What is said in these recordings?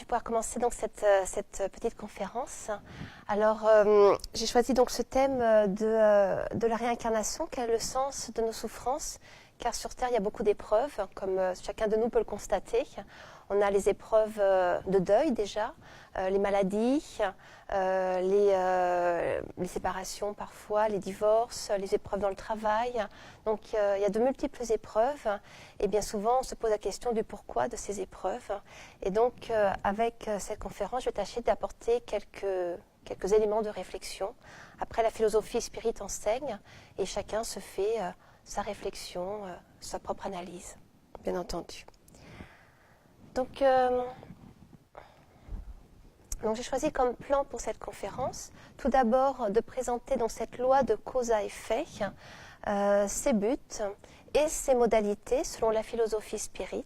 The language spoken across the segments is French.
pouvoir commencer donc cette petite conférence. Alors, j'ai choisi donc ce thème de la réincarnation, quel est le sens de nos souffrances, car sur Terre, il y a beaucoup d'épreuves, comme chacun de nous peut le constater. On a les épreuves de deuil déjà, les maladies, les séparations parfois, les divorces, les épreuves dans le travail. Donc il y a de multiples épreuves et bien souvent on se pose la question du pourquoi de ces épreuves. Et donc avec cette conférence, je vais tâcher d'apporter quelques éléments de réflexion. Après, la philosophie spirit enseigne et chacun se fait sa réflexion, sa propre analyse, bien entendu. Donc j'ai choisi comme plan pour cette conférence, tout d'abord de présenter donc cette loi de cause à effet, ses buts et ses modalités selon la philosophie spirit.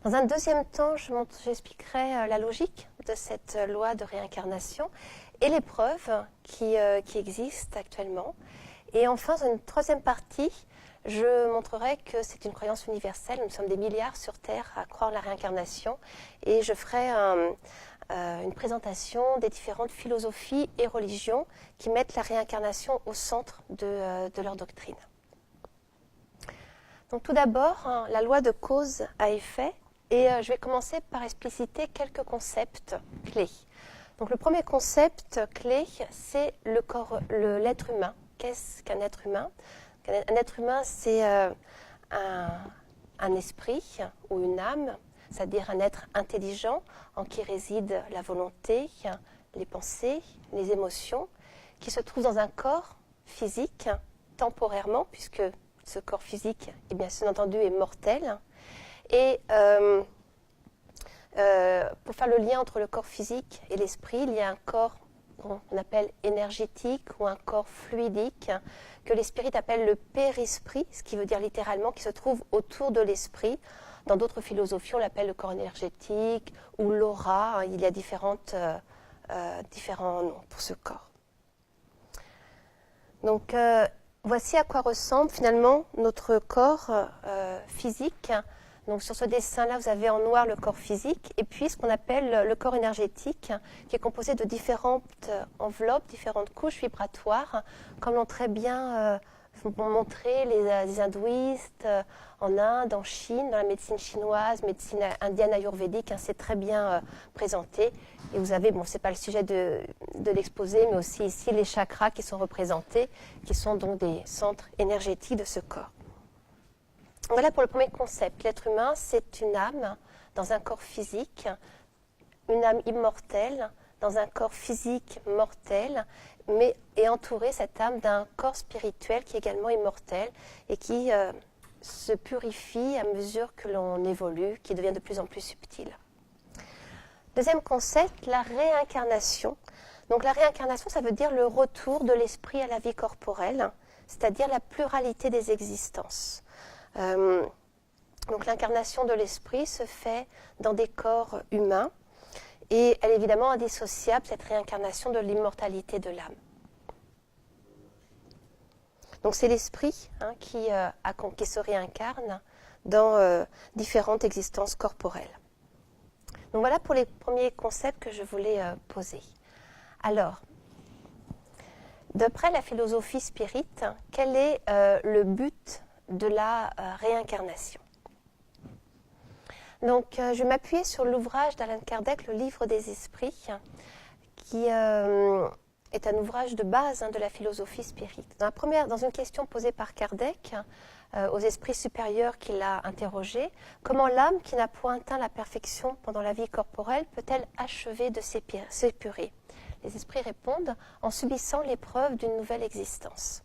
Dans un deuxième temps, j'expliquerai la logique de cette loi de réincarnation et les preuves qui existent actuellement. Et enfin, dans une troisième partie, je montrerai que c'est une croyance universelle. Nous sommes des milliards sur Terre à croire la réincarnation. Et je ferai une présentation des différentes philosophies et religions qui mettent la réincarnation au centre de leur doctrine. Donc tout d'abord, la loi de cause à effet. Et je vais commencer par expliciter quelques concepts clés. Donc le premier concept clé, c'est l'être humain. Qu'est-ce qu'un être humain ? Un être humain, c'est un esprit ou une âme, c'est-à-dire un être intelligent en qui réside la volonté, les pensées, les émotions, qui se trouve dans un corps physique temporairement, puisque ce corps physique, eh bien, bien entendu, est mortel. Et pour faire le lien entre le corps physique et l'esprit, il y a un corps qu'on appelle énergétique ou un corps fluidique, que les spirites appellent le périsprit, ce qui veut dire littéralement qui se trouve autour de l'esprit. Dans d'autres philosophies, on l'appelle le corps énergétique ou l'aura. Il y a différents noms pour ce corps. Donc, voici à quoi ressemble finalement notre corps physique. Donc sur ce dessin-là, vous avez en noir le corps physique et puis ce qu'on appelle le corps énergétique, qui est composé de différentes enveloppes, différentes couches vibratoires, comme l'ont très bien montré les hindouistes en Inde, en Chine, dans la médecine chinoise, médecine indienne ayurvédique, c'est très bien présenté. Et vous avez, c'est pas le sujet de l'exposé, mais aussi ici les chakras qui sont représentés, qui sont donc des centres énergétiques de ce corps. Voilà pour le premier concept. L'être humain, c'est une âme dans un corps physique, une âme immortelle dans un corps physique mortel, mais est entourée, cette âme, d'un corps spirituel qui est également immortel et qui se purifie à mesure que l'on évolue, qui devient de plus en plus subtil. Deuxième concept, la réincarnation. Donc la réincarnation, ça veut dire le retour de l'esprit à la vie corporelle, c'est-à-dire la pluralité des existences. Donc l'incarnation de l'esprit se fait dans des corps humains et elle est évidemment indissociable, cette réincarnation, de l'immortalité de l'âme. Donc c'est l'esprit qui se réincarne dans différentes existences corporelles. Donc voilà pour les premiers concepts que je voulais poser. Alors, d'après la philosophie spirit, quel est le but de la réincarnation? Donc, je vais m'appuyer sur l'ouvrage d'Allan Kardec, le Livre des Esprits, qui est un ouvrage de base de la philosophie spirit. Dans une question posée par Kardec aux esprits supérieurs qu'il a interrogés, comment l'âme qui n'a point atteint la perfection pendant la vie corporelle peut-elle achever de s'épurer? Les esprits répondent en subissant l'épreuve d'une nouvelle existence.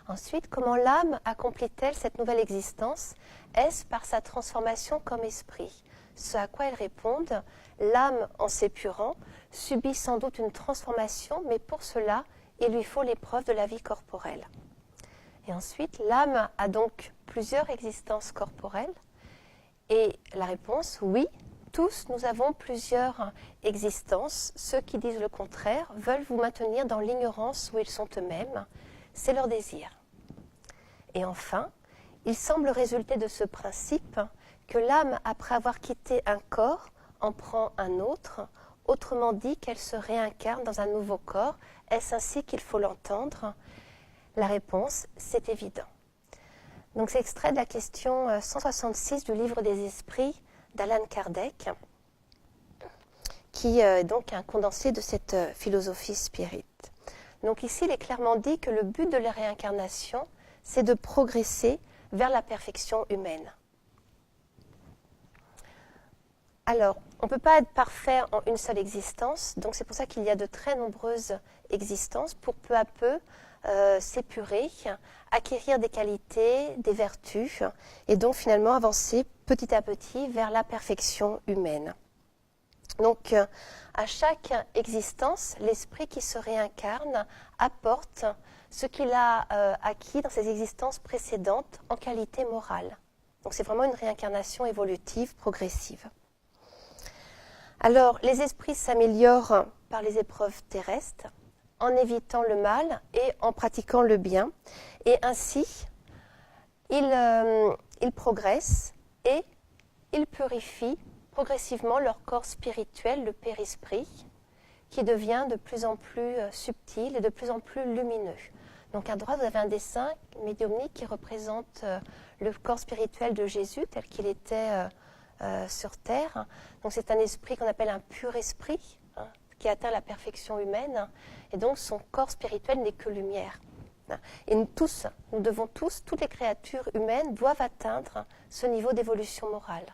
Ensuite, comment l'âme accomplit-elle cette nouvelle existence? Est-ce par sa transformation comme esprit? Ce à quoi elles répondent, l'âme, en s'épurant, subit sans doute une transformation, mais pour cela, il lui faut l'épreuve de la vie corporelle. Et ensuite, l'âme a donc plusieurs existences corporelles? Et la réponse, oui, tous nous avons plusieurs existences. Ceux qui disent le contraire veulent vous maintenir dans l'ignorance où ils sont eux-mêmes. C'est leur désir. Et enfin, il semble résulter de ce principe que l'âme, après avoir quitté un corps, en prend un autre, autrement dit qu'elle se réincarne dans un nouveau corps. Est-ce ainsi qu'il faut l'entendre? La réponse, c'est évident. Donc c'est extrait de la question 166 du livre des esprits d'Allan Kardec, qui est donc un condensé de cette philosophie spirit. Donc ici, il est clairement dit que le but de la réincarnation, c'est de progresser vers la perfection humaine. Alors, on ne peut pas être parfait en une seule existence, donc c'est pour ça qu'il y a de très nombreuses existences pour peu à peu s'épurer, acquérir des qualités, des vertus, et donc finalement avancer petit à petit vers la perfection humaine. Donc, à chaque existence, l'esprit qui se réincarne apporte ce qu'il a acquis dans ses existences précédentes en qualité morale. Donc, c'est vraiment une réincarnation évolutive, progressive. Alors, les esprits s'améliorent par les épreuves terrestres, en évitant le mal et en pratiquant le bien. Et ainsi, ils progressent et ils purifient progressivement leur corps spirituel, le périsprit, qui devient de plus en plus subtil et de plus en plus lumineux. Donc à droite, vous avez un dessin médiumnique qui représente le corps spirituel de Jésus tel qu'il était sur Terre. Donc c'est un esprit qu'on appelle un pur esprit, qui atteint la perfection humaine, et donc son corps spirituel n'est que lumière. Et nous devons tous, toutes les créatures humaines doivent atteindre ce niveau d'évolution morale.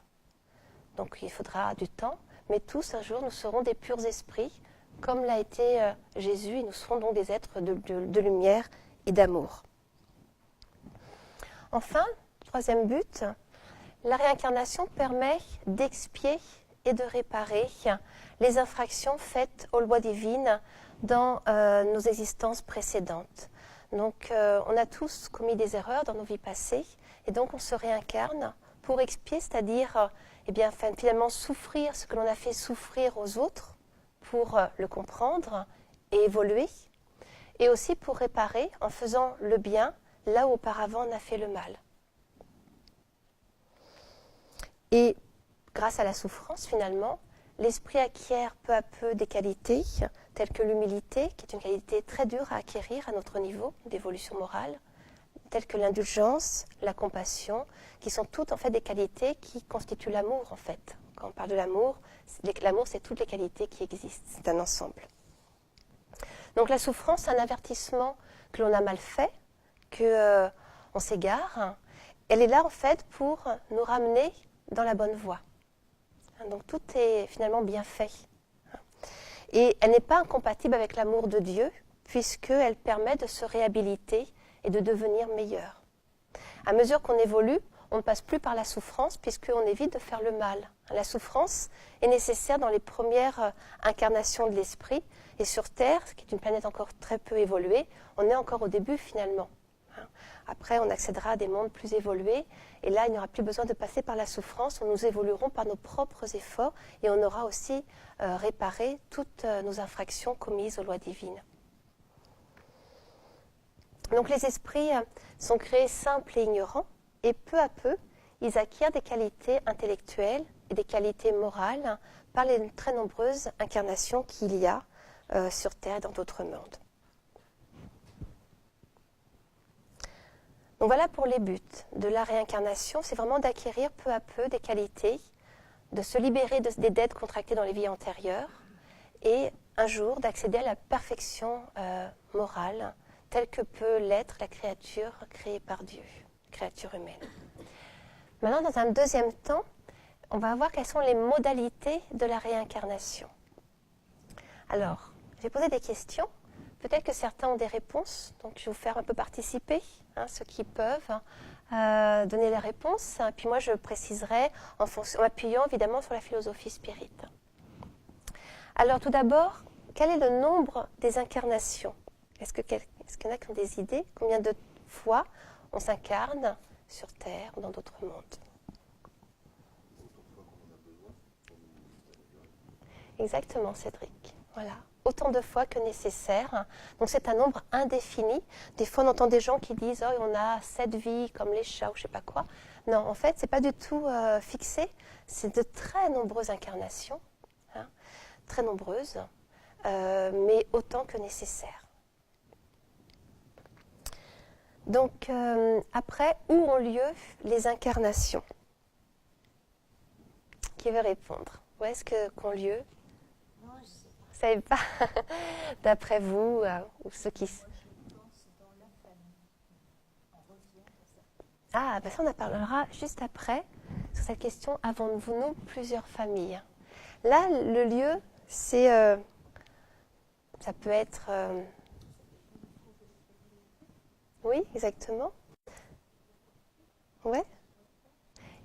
Donc il faudra du temps, mais tous un jour nous serons des purs esprits, comme l'a été Jésus, et nous serons donc des êtres de lumière et d'amour. Enfin, troisième but, la réincarnation permet d'expier et de réparer les infractions faites aux lois divines dans nos existences précédentes. Donc on a tous commis des erreurs dans nos vies passées, et donc on se réincarne pour expier, c'est-à-dire finalement souffrir ce que l'on a fait souffrir aux autres, pour le comprendre et évoluer, et aussi pour réparer en faisant le bien là où auparavant on a fait le mal. Et grâce à la souffrance, finalement, l'esprit acquiert peu à peu des qualités telles que l'humilité, qui est une qualité très dure à acquérir à notre niveau d'évolution morale, telles que l'indulgence, la compassion, qui sont toutes en fait des qualités qui constituent l'amour en fait. Quand on parle de l'amour c'est toutes les qualités qui existent, c'est un ensemble. Donc la souffrance, c'est un avertissement que l'on a mal fait, qu'on s'égare. Elle est là en fait pour nous ramener dans la bonne voie. Donc tout est finalement bien fait. Et elle n'est pas incompatible avec l'amour de Dieu, puisqu'elle permet de se réhabiliter et de devenir meilleur. À mesure qu'on évolue, on ne passe plus par la souffrance, puisqu'on évite de faire le mal. La souffrance est nécessaire dans les premières incarnations de l'esprit, et sur Terre, qui est une planète encore très peu évoluée, on est encore au début finalement. Après, on accédera à des mondes plus évolués, et là, il n'y aura plus besoin de passer par la souffrance, nous évoluerons par nos propres efforts, et on aura aussi réparé toutes nos infractions commises aux lois divines. Donc les esprits sont créés simples et ignorants, et peu à peu, ils acquièrent des qualités intellectuelles et des qualités morales par les très nombreuses incarnations qu'il y a sur Terre et dans d'autres mondes. Donc voilà pour les buts de la réincarnation, c'est vraiment d'acquérir peu à peu des qualités, de se libérer des dettes contractées dans les vies antérieures et un jour d'accéder à la perfection morale telle que peut l'être la créature créée par Dieu, créature humaine. Maintenant, dans un deuxième temps, on va voir quelles sont les modalités de la réincarnation. Alors, j'ai posé des questions. Peut-être que certains ont des réponses, donc je vais vous faire un peu participer, ceux qui peuvent donner les réponses. Puis moi, je préciserai en m'appuyant évidemment sur la philosophie spirit. Alors tout d'abord, quel est le nombre des incarnations? Est-ce qu'il y en a qui ont des idées? Combien de fois on s'incarne sur Terre ou dans d'autres mondes? Exactement, Cédric. Voilà. Autant de fois que nécessaire. Donc c'est un nombre indéfini. Des fois on entend des gens qui disent « Oh, on a 7 vies comme les chats » ou je ne sais pas quoi. Non, en fait, c'est pas du tout fixé. C'est de très nombreuses incarnations, hein, très nombreuses, mais autant que nécessaire. Donc, après, où ont lieu les incarnations? Qui veut répondre? Où est-ce qu'ont lieu? Non, je sais pas. Vous savez pas? D'après vous, ou ceux qui... Moi, je pense dans la famille. On revient à ça. Ah, ben ça, on en parlera juste après. Sur cette question, avons-nous plusieurs familles? Là, le lieu, c'est... ça peut être... oui, exactement. Ouais,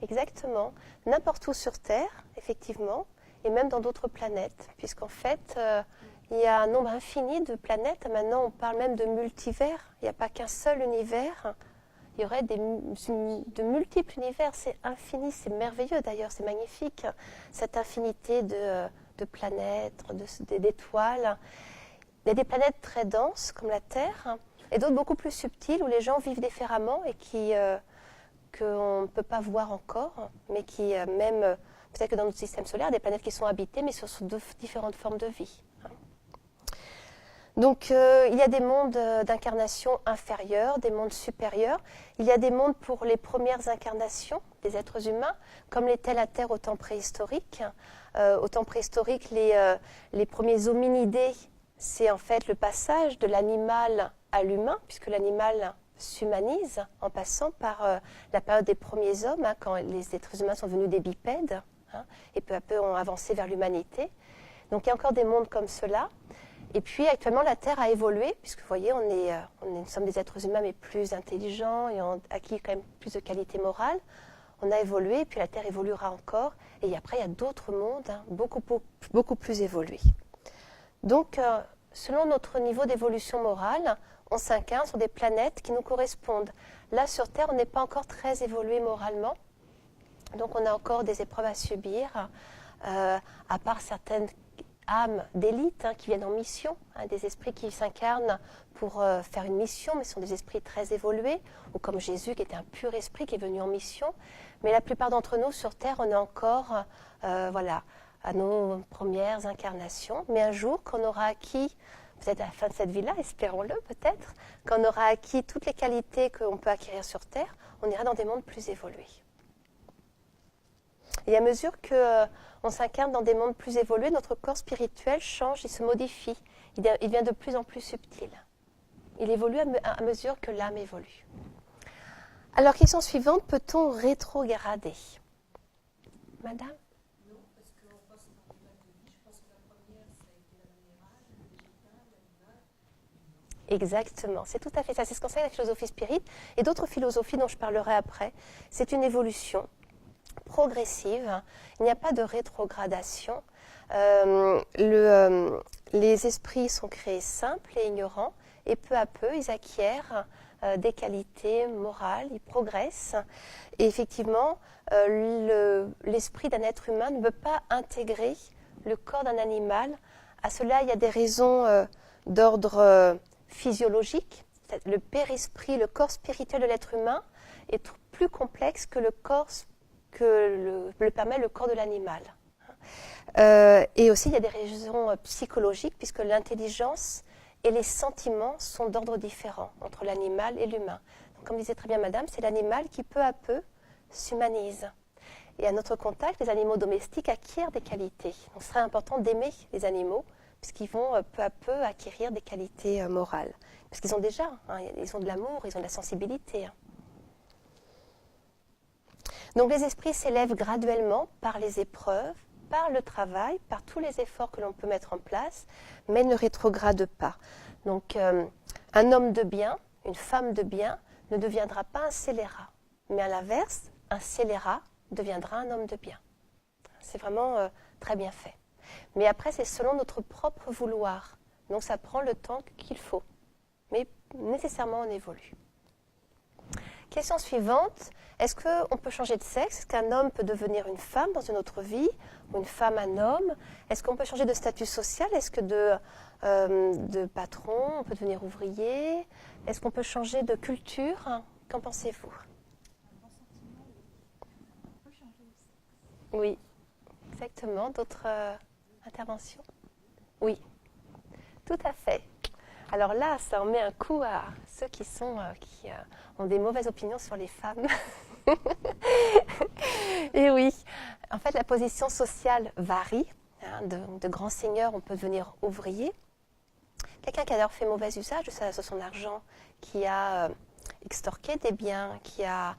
exactement. N'importe où sur Terre, effectivement, et même dans d'autres planètes, puisqu'en fait, il y a un nombre infini de planètes. Maintenant, on parle même de multivers. Il n'y a pas qu'un seul univers. Il y aurait de multiples univers. C'est infini, c'est merveilleux d'ailleurs, c'est magnifique, cette infinité de planètes, d'étoiles. Il y a des planètes très denses, comme la Terre, et d'autres beaucoup plus subtiles, où les gens vivent différemment et qu'on ne peut pas voir encore, mais qui même, peut-être que dans notre système solaire, des planètes qui sont habitées, mais sur différentes formes de vie. Donc, il y a des mondes d'incarnation inférieurs, des mondes supérieurs. Il y a des mondes pour les premières incarnations des êtres humains, comme l'était la Terre au temps préhistorique. Au temps préhistorique, les premiers hominidés, c'est en fait le passage de l'animal à l'humain, puisque l'animal s'humanise en passant par la période des premiers hommes, hein, quand les êtres humains sont devenus des bipèdes, hein, et peu à peu ont avancé vers l'humanité. Donc, il y a encore des mondes comme cela. Et puis actuellement, la Terre a évolué, puisque vous voyez, nous sommes des êtres humains, mais plus intelligents et ont acquis quand même plus de qualité morale. On a évolué, et puis la Terre évoluera encore. Et après, il y a d'autres mondes, hein, beaucoup plus évolués. Donc, selon notre niveau d'évolution morale, on s'incarne sur des planètes qui nous correspondent. Là, sur Terre, on n'est pas encore très évolué moralement. Donc, on a encore des épreuves à subir, à part certaines âmes d'élite, hein, qui viennent en mission, hein, des esprits qui s'incarnent pour faire une mission, mais ce sont des esprits très évolués, ou comme Jésus qui était un pur esprit qui est venu en mission. Mais la plupart d'entre nous sur Terre, on est encore voilà, à nos premières incarnations. Mais un jour, quand on aura acquis, peut-être à la fin de cette vie-là, espérons-le peut-être, quand on aura acquis toutes les qualités qu'on peut acquérir sur Terre, on ira dans des mondes plus évolués. Et à mesure qu'on s'incarne dans des mondes plus évolués, notre corps spirituel change, il se modifie, il devient de plus en plus subtil. Il évolue à mesure que l'âme évolue. Alors, question suivante, peut-on rétrograder? Madame? Non, parce qu'on passe par des vagues de vie. Je pense que la première, ça a été la minérale, le végétal, l'animal. Exactement, c'est tout à fait ça. C'est ce qu'enseigne la philosophie spirit et d'autres philosophies dont je parlerai après. C'est une évolution progressive, il n'y a pas de rétrogradation. Les esprits sont créés simples et ignorants, et peu à peu, ils acquièrent des qualités morales, ils progressent. Et effectivement, l'esprit d'un être humain ne peut pas intégrer le corps d'un animal. À cela, il y a des raisons d'ordre physiologique. Le périsprit, le corps spirituel de l'être humain est plus complexe que le corps le permet le corps de l'animal. Et aussi, il y a des raisons psychologiques, puisque l'intelligence et les sentiments sont d'ordre différent entre l'animal et l'humain. Donc, comme disait très bien Madame, c'est l'animal qui peu à peu s'humanise. Et à notre contact, les animaux domestiques acquièrent des qualités. Donc, ce serait important d'aimer les animaux, puisqu'ils vont peu à peu acquérir des qualités morales. Parce qu'ils ont déjà, hein, ils ont de l'amour, ils ont de la sensibilité. Hein. Donc les esprits s'élèvent graduellement par les épreuves, par le travail, par tous les efforts que l'on peut mettre en place, mais ne rétrogradent pas. Donc un homme de bien, une femme de bien, ne deviendra pas un scélérat. Mais à l'inverse, un scélérat deviendra un homme de bien. C'est vraiment très bien fait. Mais après, c'est selon notre propre vouloir. Donc ça prend le temps qu'il faut. Mais nécessairement, on évolue. Question suivante. Est-ce qu'on peut changer de sexe? Est-ce qu'un homme peut devenir une femme dans une autre vie? Ou une femme un homme? Est-ce qu'on peut changer de statut social? Est-ce que de patron, on peut devenir ouvrier? Est-ce qu'on peut changer de culture? Qu'en pensez-vous? Oui, exactement. D'autres interventions? Oui, tout à fait. Alors là, ça en met un coup à ceux qui ont des mauvaises opinions sur les femmes. Et oui, en fait, la position sociale varie. Hein, de grands seigneurs, on peut devenir ouvrier. Quelqu'un qui a d'ailleurs fait mauvais usage de son argent, qui a extorqué des biens, qui a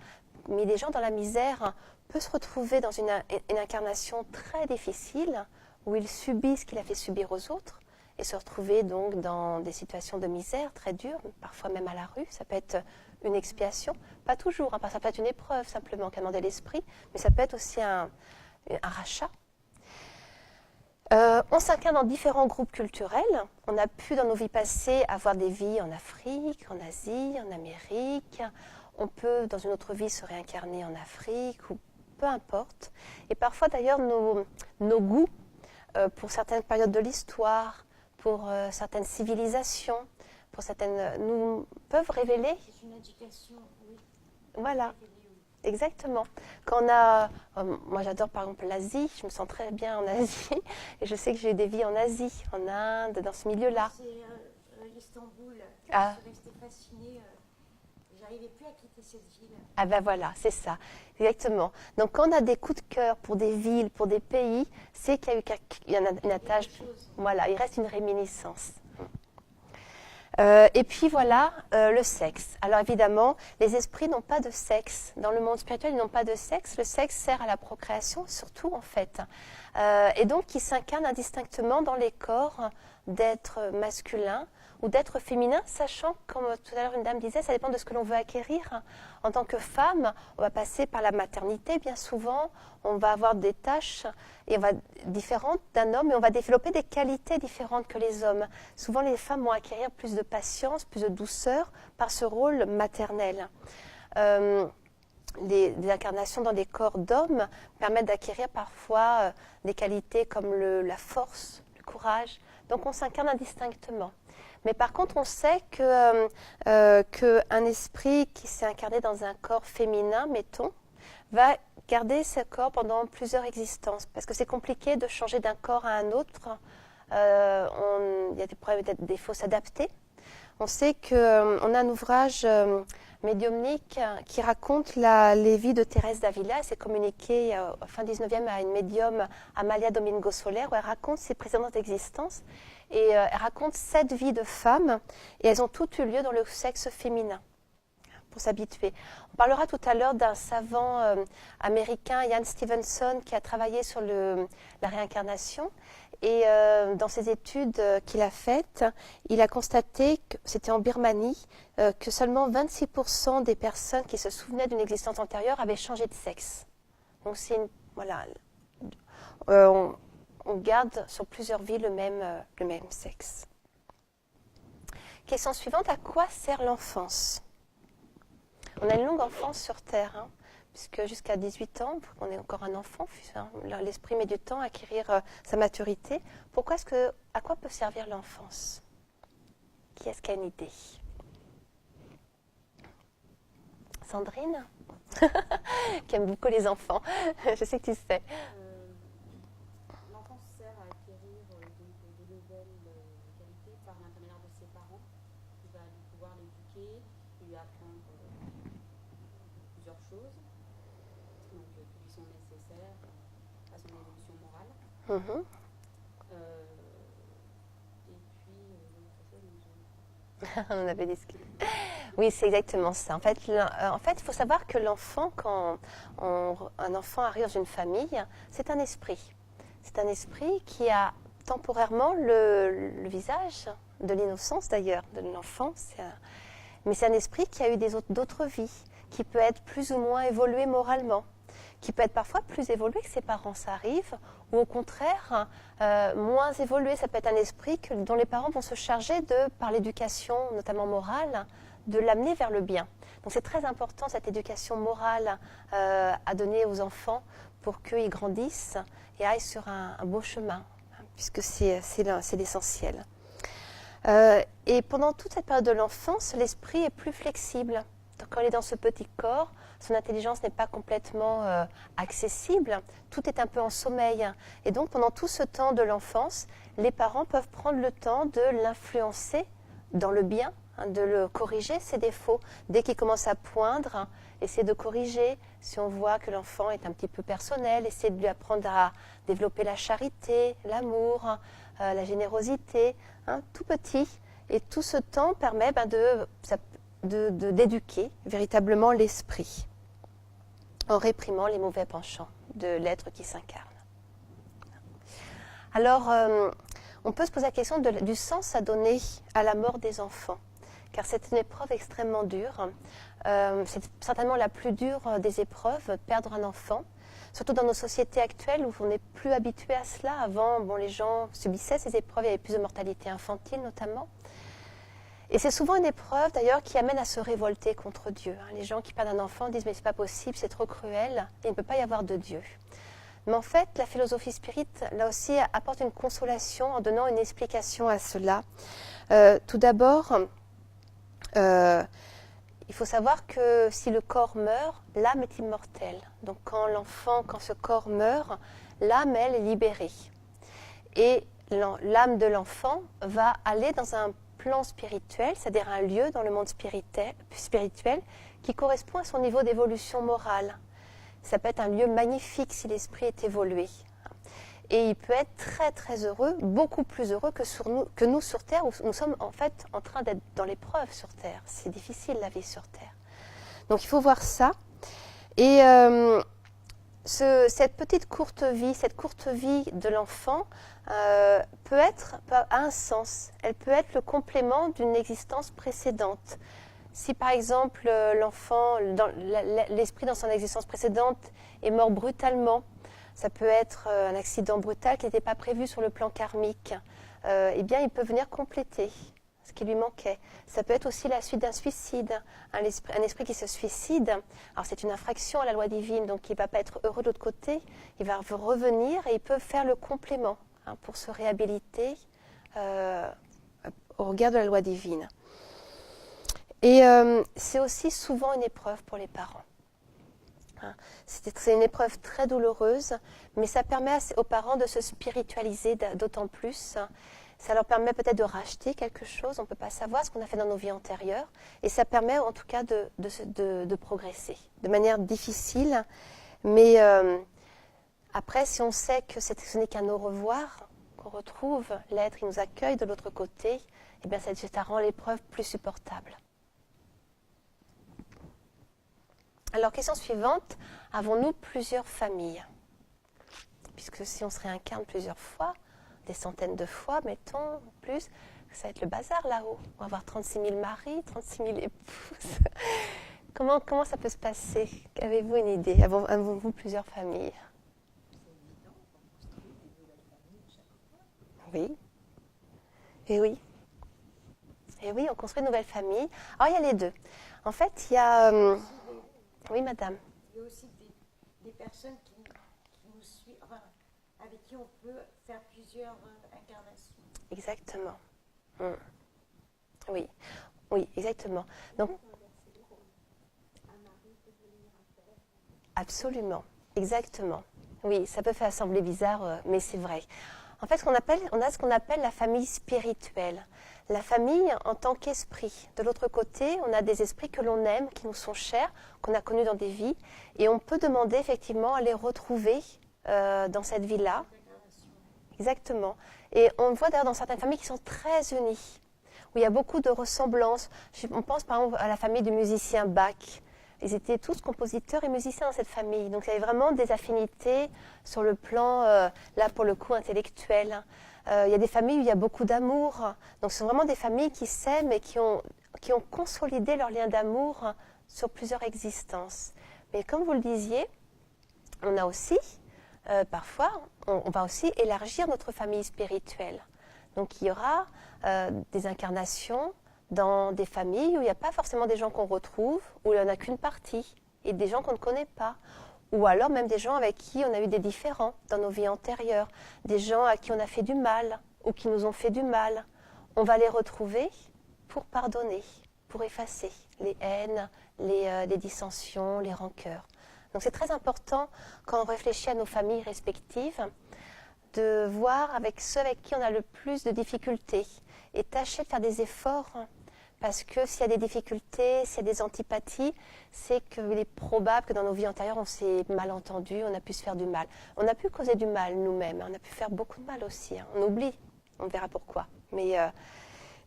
mis des gens dans la misère, peut se retrouver dans une incarnation très difficile où il subit ce qu'il a fait subir aux autres et se retrouver donc dans des situations de misère très dures, parfois même à la rue. Ça peut être une expiation, pas toujours, hein, ça peut être une épreuve simplement qu'a demandé l'esprit, mais ça peut être aussi un rachat. On s'incarne dans différents groupes culturels. On a pu, dans nos vies passées, avoir des vies en Afrique, en Asie, en Amérique. On peut, dans une autre vie, se réincarner en Afrique, ou peu importe. Et parfois, d'ailleurs, nos goûts, pour certaines périodes de l'histoire, pour certaines civilisations, pour certaines, nous peuvent révéler. C'est une indication, oui. Voilà. Exactement. Quand on a, moi j'adore par exemple l'Asie, je me sens très bien en Asie et je sais que j'ai eu des vies en Asie, en Inde, dans ce milieu-là. C'est Istanbul, Ah. je suis restée fascinée, j'arrivais plus à quitter cette ville. Ah ben voilà, c'est ça, exactement. Donc quand on a des coups de cœur pour des villes, pour des pays, c'est qu'il y a eu une attache, voilà, il reste une réminiscence. Et puis voilà, le sexe. Alors évidemment, les esprits n'ont pas de sexe. Dans le monde spirituel, ils n'ont pas de sexe. Le sexe sert à la procréation, surtout en fait. Et donc, ils s'incarnent indistinctement dans les corps d'êtres masculins ou d'êtres féminins, sachant, comme tout à l'heure une dame disait, ça dépend de ce que l'on veut acquérir. En tant que femme, on va passer par la maternité bien souvent, on va avoir des tâches différentes d'un homme et on va développer des qualités différentes que les hommes. Souvent, les femmes vont acquérir plus de patience, plus de douceur par ce rôle maternel. Des incarnations dans des corps d'hommes permettent d'acquérir parfois des qualités comme la force, le courage. Donc on s'incarne indistinctement. Mais par contre, on sait qu'un esprit qui s'est incarné dans un corps féminin, mettons, va garder ce corps pendant plusieurs existences. Parce que c'est compliqué de changer d'un corps à un autre. Il y a des problèmes, des faut s'adapter. On sait qu'on a un ouvrage médiumnique qui raconte les vies de Thérèse d'Avila. Elle s'est communiquée fin 19e à une médium, Amalia Domingo Soler, où elle raconte ses précédentes existences. Et elle raconte 7 vies de femmes, et elles ont toutes eu lieu dans le sexe féminin, pour s'habituer. On parlera tout à l'heure d'un savant américain, Ian Stevenson, qui a travaillé sur la réincarnation. Et dans ses études qu'il a faites, il a constaté, que c'était en Birmanie, que seulement 26% des personnes qui se souvenaient d'une existence antérieure avaient changé de sexe. Donc c'est voilà, on garde sur plusieurs vies le même sexe. Question suivante, à quoi sert l'enfance? On a une longue enfance sur Terre, hein, puisque jusqu'à 18 ans, on est encore un enfant, hein, l'esprit met du temps à acquérir sa maturité. À quoi peut servir l'enfance? Qui est-ce qui a une idée? Sandrine qui aime beaucoup les enfants, je sais que tu sais. L'enfant sert à acquérir de nouvelles qualités par l'intermédiaire de ses parents, qui va pouvoir l'éduquer, lui apprendre plusieurs choses donc, qui lui sont nécessaires à son évolution morale. Mm-hmm. Et puis, on en avait discuté. Oui, c'est exactement ça. En fait, il faut savoir que l'enfant, quand un enfant arrive dans une famille, c'est un esprit. C'est un esprit qui a temporairement le visage de l'innocence d'ailleurs, de l'enfant. Mais c'est un esprit qui a eu d'autres vies, qui peut être plus ou moins évolué moralement, qui peut être parfois plus évolué que ses parents, ça arrive, ou au contraire, moins évolué. Ça peut être un esprit dont les parents vont se charger par l'éducation, notamment morale, de l'amener vers le bien. Donc c'est très important cette éducation morale à donner aux enfants pour qu'ils grandissent et aillent sur un beau chemin, hein, puisque c'est l'essentiel. Et pendant toute cette période de l'enfance, l'esprit est plus flexible. quand il est dans ce petit corps, son intelligence n'est pas complètement accessible, tout est un peu en sommeil. Et donc pendant tout ce temps de l'enfance, les parents peuvent prendre le temps de l'influencer dans le bien, de le corriger ses défauts. Dès qu'il commence à poindre, essayer de corriger. Si on voit que l'enfant est un petit peu personnel, essayer de lui apprendre à développer la charité, l'amour, la générosité, tout petit. Et tout ce temps permet d'éduquer véritablement l'esprit en réprimant les mauvais penchants de l'être qui s'incarne. Alors, on peut se poser la question du sens à donner à la mort des enfants, car c'est une épreuve extrêmement dure. C'est certainement la plus dure des épreuves, perdre un enfant, surtout dans nos sociétés actuelles où on n'est plus habitué à cela. Avant, les gens subissaient ces épreuves, il y avait plus de mortalité infantile notamment. Et c'est souvent une épreuve d'ailleurs qui amène à se révolter contre Dieu. Les gens qui perdent un enfant disent mais c'est pas possible, c'est trop cruel, il ne peut pas y avoir de Dieu. Mais en fait, la philosophie spirite, là aussi, apporte une consolation en donnant une explication à cela. Tout d'abord, il faut savoir que si le corps meurt, l'âme est immortelle. Donc quand ce corps meurt, l'âme, elle, est libérée. Et l'âme de l'enfant va aller dans un plan spirituel, c'est-à-dire un lieu dans le monde spirituel qui correspond à son niveau d'évolution morale. Ça peut être un lieu magnifique si l'esprit est évolué. Et il peut être très très heureux, beaucoup plus heureux que nous sur Terre, où nous sommes en fait en train d'être dans l'épreuve sur Terre. C'est difficile la vie sur Terre. Donc il faut voir ça. Et cette petite courte vie de l'enfant peut a un sens. Elle peut être le complément d'une existence précédente. Si par exemple l'esprit dans son existence précédente est mort brutalement, ça peut être un accident brutal qui n'était pas prévu sur le plan karmique, eh bien il peut venir compléter ce qui lui manquait. Ça peut être aussi la suite d'un suicide, un esprit qui se suicide. Alors c'est une infraction à la loi divine, donc il ne va pas être heureux de l'autre côté, il va revenir et il peut faire le complément pour se réhabiliter au regard de la loi divine. Et c'est aussi souvent une épreuve pour les parents. C'est une épreuve très douloureuse, mais ça permet aux parents de se spiritualiser d'autant plus. Ça leur permet peut-être de racheter quelque chose, on ne peut pas savoir ce qu'on a fait dans nos vies antérieures, et ça permet en tout cas de progresser, de manière difficile. Mais après, si on sait que ce n'est qu'un au revoir, qu'on retrouve l'être qui nous accueille de l'autre côté, eh bien ça rend l'épreuve plus supportable. Alors, question suivante, avons-nous plusieurs familles? Puisque si on se réincarne plusieurs fois, des centaines de fois, mettons, plus, ça va être le bazar là-haut. On va avoir 36 000 maris, 36 000 épouses. Comment ça peut se passer? Avez-vous une idée? Avons-vous plusieurs familles? Oui. Et oui. Et oui, on construit une nouvelle famille. Alors, il y a les deux. En fait, il y a... Oui, madame. Il y a aussi des personnes qui nous suivent, avec qui on peut faire plusieurs incarnations. Exactement. Oui, exactement. Donc, absolument, exactement. Oui, ça peut faire sembler bizarre, mais c'est vrai. En fait, on a ce qu'on appelle la famille spirituelle. La famille en tant qu'esprit. De l'autre côté, on a des esprits que l'on aime, qui nous sont chers, qu'on a connus dans des vies, et on peut demander effectivement à les retrouver dans cette vie-là. Exactement. Et on voit d'ailleurs dans certaines familles qui sont très unies, où il y a beaucoup de ressemblances. On pense par exemple à la famille du musicien Bach. Ils étaient tous compositeurs et musiciens dans cette famille. Donc il y avait vraiment des affinités sur le plan, là pour le coup, intellectuel. Il y a des familles où il y a beaucoup d'amour. Donc ce sont vraiment des familles qui s'aiment et qui ont consolidé leur lien d'amour sur plusieurs existences. Mais comme vous le disiez, on a aussi, parfois, on va aussi élargir notre famille spirituelle. Donc il y aura des incarnations dans des familles où il n'y a pas forcément des gens qu'on retrouve, où il n'y en a qu'une partie, et des gens qu'on ne connaît pas. Ou alors même des gens avec qui on a eu des différends dans nos vies antérieures, des gens à qui on a fait du mal ou qui nous ont fait du mal. On va les retrouver pour pardonner. pour effacer les haines, les dissensions, les rancœurs. Donc c'est très important quand on réfléchit à nos familles respectives de voir avec ceux avec qui on a le plus de difficultés et tâcher de faire des efforts parce que s'il y a des difficultés, s'il y a des antipathies, c'est qu'il est probable que dans nos vies antérieures, on s'est mal entendu, on a pu se faire du mal. On a pu causer du mal nous-mêmes, on a pu faire beaucoup de mal aussi. On oublie, on verra pourquoi. Mais,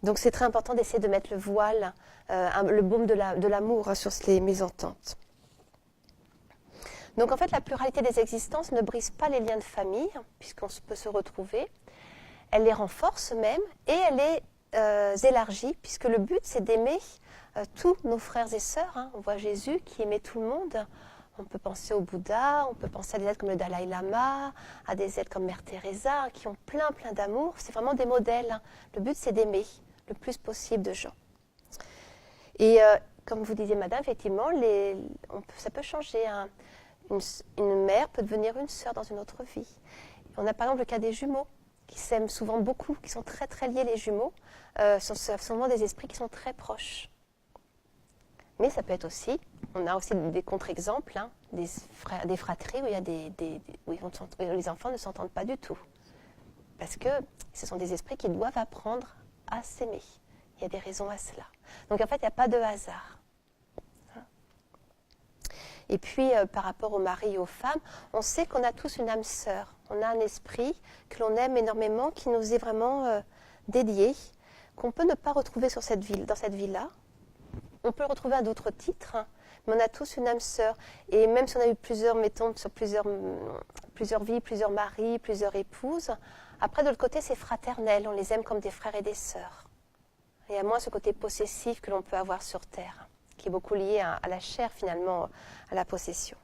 donc c'est très important d'essayer de mettre le voile, le baume de l'amour sur les mésententes. Donc en fait, la pluralité des existences ne brise pas les liens de famille, puisqu'on peut se retrouver. Elle les renforce même, et elle les élargit, puisque le but, c'est d'aimer tous nos frères et sœurs. On voit Jésus qui aimait tout le monde. On peut penser au Bouddha, on peut penser à des êtres comme le Dalai Lama, à des êtres comme Mère Teresa, qui ont plein d'amour. C'est vraiment des modèles. Le but, c'est d'aimer le plus possible de gens. Et comme vous disiez, madame, effectivement, ça peut changer. Une mère peut devenir une sœur dans une autre vie. On a par exemple le cas des jumeaux, qui s'aiment souvent beaucoup, qui sont très très liés, les jumeaux. Sont souvent des esprits qui sont très proches. Mais ça peut être aussi, on a aussi des contre-exemples, des fratries où il y a où les enfants ne s'entendent pas du tout. Parce que ce sont des esprits qui doivent apprendre à s'aimer. Il y a des raisons à cela. Donc en fait, il n'y a pas de hasard. Et puis, par rapport aux maris et aux femmes, on sait qu'on a tous une âme sœur. On a un esprit que l'on aime énormément, qui nous est vraiment dédié, qu'on peut ne pas retrouver dans cette vie-là. On peut le retrouver à d'autres titres, mais on a tous une âme sœur. Et même si on a eu sur plusieurs vies, plusieurs maris, plusieurs épouses, après, de l'autre côté, c'est fraternel. On les aime comme des frères et des sœurs. Il y a moins ce côté possessif que l'on peut avoir sur Terre, qui est beaucoup lié à la chair, finalement, à la possession.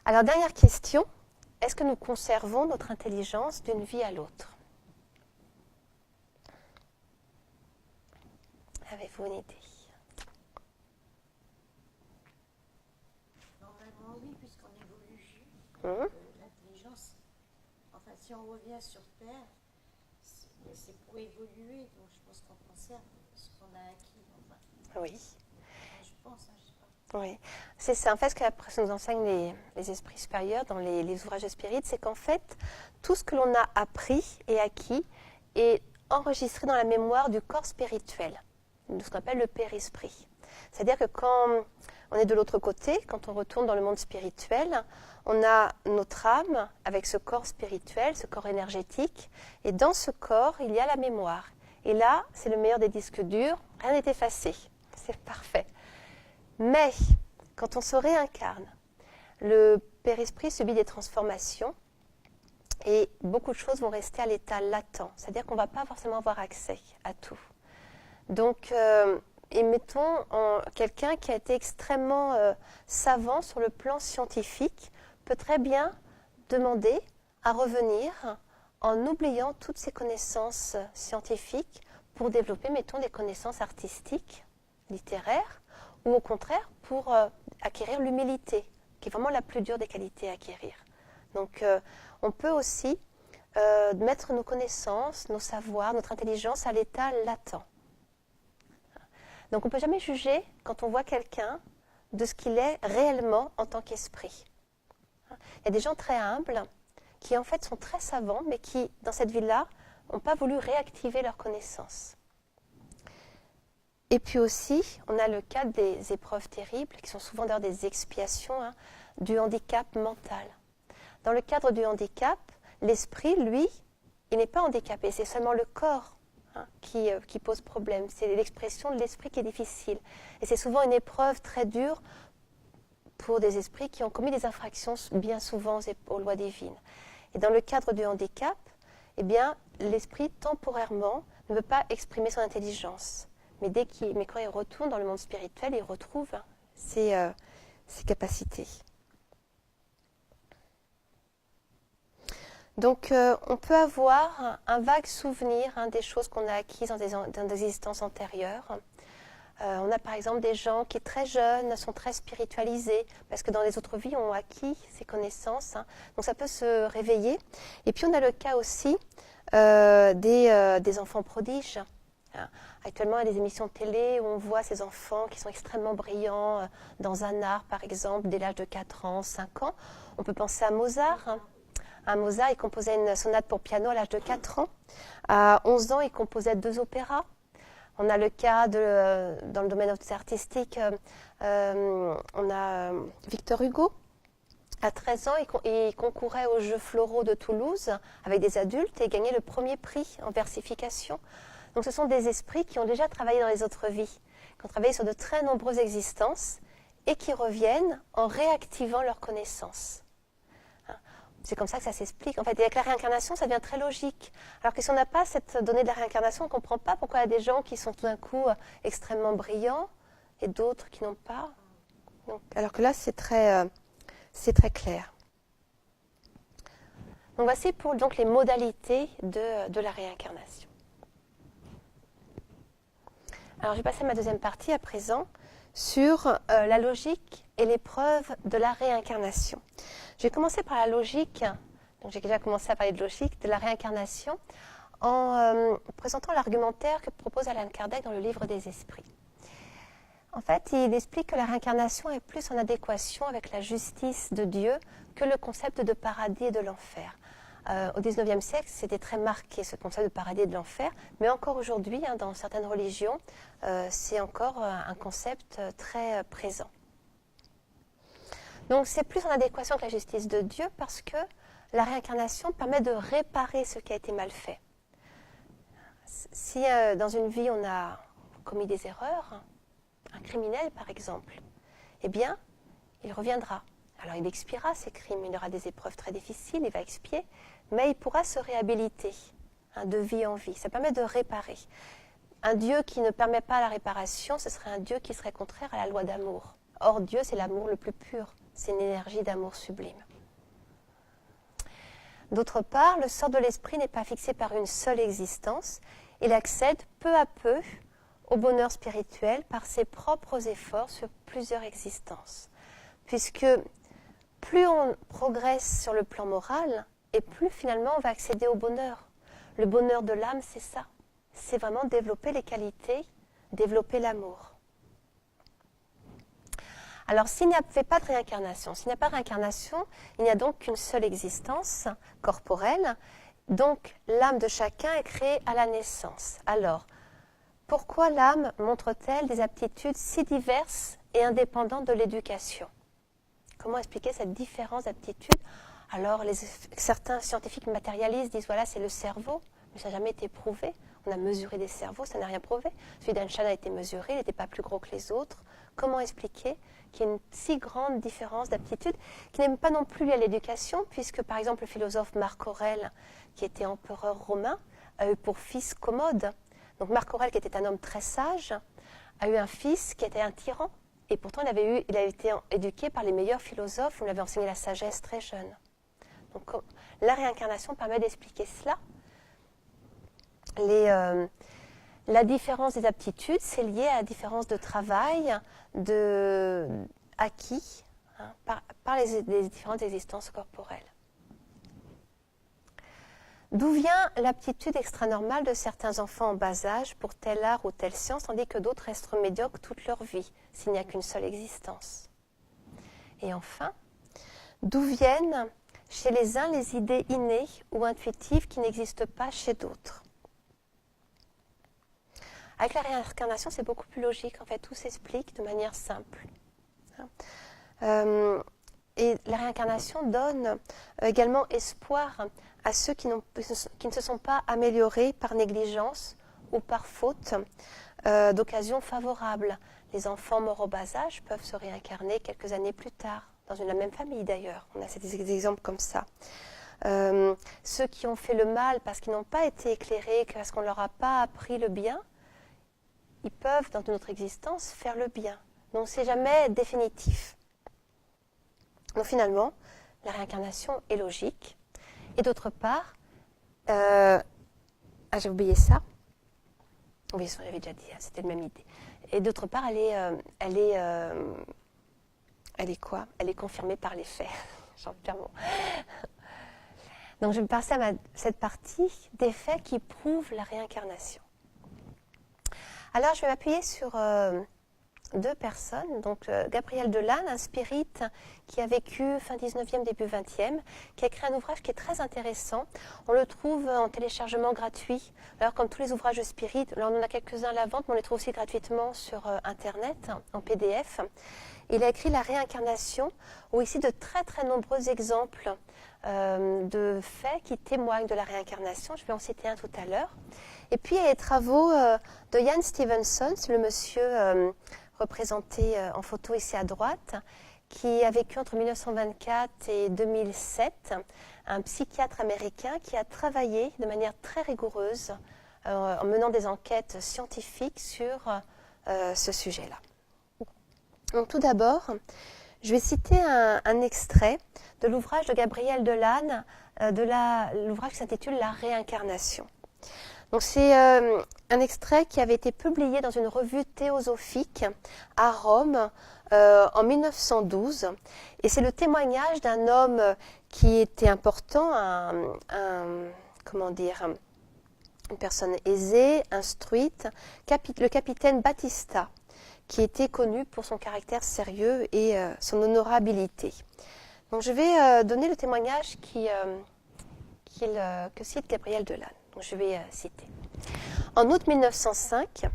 Alors, dernière question. Est-ce que nous conservons notre intelligence d'une vie à l'autre ? Avez-vous une idée ? Normalement, oui, puisqu'on évolue. L'intelligence, enfin, si on revient sur Terre, c'est pour évoluer, donc je pense qu'on conserve ce qu'on a acquis. Enfin, Oui. je pense, je sais pas. Oui, c'est ça. En fait, ce que nous enseignent les esprits supérieurs dans les ouvrages de spirit, c'est qu'en fait, tout ce que l'on a appris et acquis est enregistré dans la mémoire du corps spirituel, de ce qu'on appelle le périsprit. C'est-à-dire que quand on est de l'autre côté, quand on retourne dans le monde spirituel, on a notre âme avec ce corps spirituel, ce corps énergétique, et dans ce corps, il y a la mémoire. Et là, c'est le meilleur des disques durs, rien n'est effacé, c'est parfait. Mais, quand on se réincarne, le périsprit subit des transformations et beaucoup de choses vont rester à l'état latent, c'est-à-dire qu'on ne va pas forcément avoir accès à tout. Donc, et mettons quelqu'un qui a été extrêmement savant sur le plan scientifique peut très bien demander à revenir en oubliant toutes ses connaissances scientifiques pour développer, mettons, des connaissances artistiques, littéraires, ou au contraire pour acquérir l'humilité, qui est vraiment la plus dure des qualités à acquérir. Donc, on peut aussi mettre nos connaissances, nos savoirs, notre intelligence à l'état latent. Donc on ne peut jamais juger, quand on voit quelqu'un, de ce qu'il est réellement en tant qu'esprit. Il y a des gens très humbles, qui en fait sont très savants, mais qui, dans cette vie-là, n'ont pas voulu réactiver leurs connaissances. Et puis aussi, on a le cas des épreuves terribles, qui sont souvent d'ailleurs des expiations, du handicap mental. Dans le cadre du handicap, l'esprit, lui, il n'est pas handicapé, c'est seulement le corps qui pose problème. C'est l'expression de l'esprit qui est difficile. Et c'est souvent une épreuve très dure pour des esprits qui ont commis des infractions bien souvent aux lois divines. Et dans le cadre du handicap, eh bien, l'esprit, temporairement, ne veut pas exprimer son intelligence. Mais quand il retourne dans le monde spirituel, il retrouve ses capacités. Donc, on peut avoir un vague souvenir des choses qu'on a acquises dans des existences antérieures. On a par exemple des gens qui, très jeunes, sont très spiritualisés, parce que dans les autres vies, ont acquis ces connaissances. Donc, ça peut se réveiller. Et puis, on a le cas aussi des enfants prodiges, Actuellement, il y a des émissions de télé où on voit ces enfants qui sont extrêmement brillants dans un art, par exemple, dès l'âge de 4 ans, 5 ans. On peut penser à Mozart. Mozart, il composait une sonate pour piano à l'âge de 4 ans. À 11 ans, il composait 2 opéras. On a le cas dans le domaine artistique, on a Victor Hugo. À 13 ans, il concourait aux Jeux floraux de Toulouse avec des adultes et gagnait le premier prix en versification. Donc ce sont des esprits qui ont déjà travaillé dans les autres vies, qui ont travaillé sur de très nombreuses existences et qui reviennent en réactivant leurs connaissances. C'est comme ça que ça s'explique. En fait, avec la réincarnation, ça devient très logique. Alors que si on n'a pas cette donnée de la réincarnation, on ne comprend pas pourquoi il y a des gens qui sont tout d'un coup extrêmement brillants et d'autres qui n'ont pas. Donc, alors que là, c'est très clair. Donc voici pour donc, les modalités de la réincarnation. Alors, je vais passer à ma deuxième partie à présent sur la logique et les preuves de la réincarnation. Je vais commencer par la logique, donc j'ai déjà commencé à parler de logique, de la réincarnation, en présentant l'argumentaire que propose Allan Kardec dans le livre des esprits. En fait, il explique que la réincarnation est plus en adéquation avec la justice de Dieu que le concept de paradis et de l'enfer. Au XIXe siècle, c'était très marqué ce concept de paradis et de l'enfer, mais encore aujourd'hui, dans certaines religions, c'est encore un concept très présent. Donc c'est plus en adéquation avec la justice de Dieu parce que la réincarnation permet de réparer ce qui a été mal fait. Si dans une vie on a commis des erreurs, un criminel par exemple, eh bien il reviendra. Alors il expiera ses crimes, il aura des épreuves très difficiles, il va expier, mais il pourra se réhabiliter de vie en vie. Ça permet de réparer. Un Dieu qui ne permet pas la réparation, ce serait un Dieu qui serait contraire à la loi d'amour. Or Dieu, c'est l'amour le plus pur. C'est une énergie d'amour sublime. D'autre part, le sort de l'esprit n'est pas fixé par une seule existence. Il accède peu à peu au bonheur spirituel par ses propres efforts sur plusieurs existences. Puisque plus on progresse sur le plan moral, et plus finalement on va accéder au bonheur. Le bonheur de l'âme, c'est ça. C'est vraiment développer les qualités, développer l'amour. Alors, s'il n'y a pas de réincarnation, s'il n'y a pas de réincarnation, il n'y a donc qu'une seule existence corporelle. Donc, l'âme de chacun est créée à la naissance. Alors, pourquoi l'âme montre-t-elle des aptitudes si diverses et indépendantes de l'éducation ? Comment expliquer cette différence d'aptitude ? Alors, certains scientifiques matérialistes disent, voilà, c'est le cerveau, mais ça n'a jamais été prouvé. On a mesuré des cerveaux, ça n'a rien prouvé. Celui d'Einstein a été mesuré, il n'était pas plus gros que les autres. Comment expliquer qu'il y a une si grande différence d'aptitude qui n'est pas non plus liée à l'éducation, puisque par exemple le philosophe Marc Aurèle, qui était empereur romain, a eu pour fils Commode. Donc Marc Aurèle, qui était un homme très sage, a eu un fils qui était un tyran. Et pourtant, il a été éduqué par les meilleurs philosophes, on lui avait enseigné la sagesse très jeune. Donc la réincarnation permet d'expliquer cela. La différence des aptitudes, c'est lié à la différence de travail, acquis par les différentes existences corporelles. D'où vient l'aptitude extranormale de certains enfants en bas âge pour tel art ou telle science, tandis que d'autres restent médiocres toute leur vie, s'il n'y a qu'une seule existence? Et enfin, d'où viennent chez les uns les idées innées ou intuitives qui n'existent pas chez d'autres? Avec la réincarnation, c'est beaucoup plus logique. En fait, tout s'explique de manière simple. Et la réincarnation donne également espoir à ceux qui ne se sont pas améliorés par négligence ou par faute d'occasions favorables. Les enfants morts au bas âge peuvent se réincarner quelques années plus tard, dans la même famille d'ailleurs. On a des exemples comme ça. Ceux qui ont fait le mal parce qu'ils n'ont pas été éclairés, parce qu'on ne leur a pas appris le bien, ils peuvent, dans notre existence, faire le bien. Donc, c'est jamais définitif. Donc, finalement, la réincarnation est logique. Et d'autre part, j'ai oublié ça. Oui, j'avais déjà dit, c'était la même idée. Et d'autre part, elle est quoi ? Elle est confirmée par les faits. J'ai envie de dire bon. Donc, je vais passer à cette partie des faits qui prouvent la réincarnation. Alors, je vais m'appuyer sur deux personnes. Donc, Gabriel Delanne, un spirit qui a vécu fin 19e, début 20e, qui a écrit un ouvrage qui est très intéressant. On le trouve en téléchargement gratuit. Alors, comme tous les ouvrages de spirit, là, on en a quelques-uns à la vente, mais on les trouve aussi gratuitement sur Internet, en PDF. Il a écrit La réincarnation, où ici de très très nombreux exemples de faits qui témoignent de la réincarnation. Je vais en citer un tout à l'heure. Et puis, il y a les travaux de Jan Stevenson, c'est le monsieur représenté en photo ici à droite, qui a vécu entre 1924 et 2007, un psychiatre américain qui a travaillé de manière très rigoureuse en menant des enquêtes scientifiques sur ce sujet-là. Donc tout d'abord, je vais citer un extrait de l'ouvrage de Gabriel Delanne, l'ouvrage qui s'intitule La réincarnation. Donc c'est un extrait qui avait été publié dans une revue théosophique à Rome en 1912. Et c'est le témoignage d'un homme qui était important, une personne aisée, instruite, le capitaine Battista, qui était connu pour son caractère sérieux et son honorabilité. Donc je vais donner le témoignage que cite Gabriel Delanne. Donc je vais citer. En août 1905,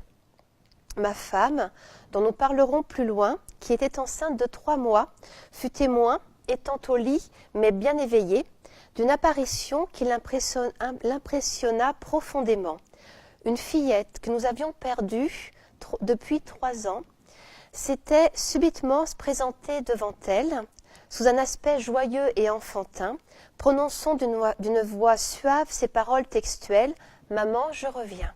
ma femme, dont nous parlerons plus loin, qui était enceinte de 3 mois, fut témoin, étant au lit, mais bien éveillée, d'une apparition qui l'impressionna profondément. Une fillette que nous avions perdue depuis 3 ans s'était subitement présentée devant elle, sous un aspect joyeux et enfantin, prononçant d'une voix suave ces paroles textuelles « Maman, je reviens ».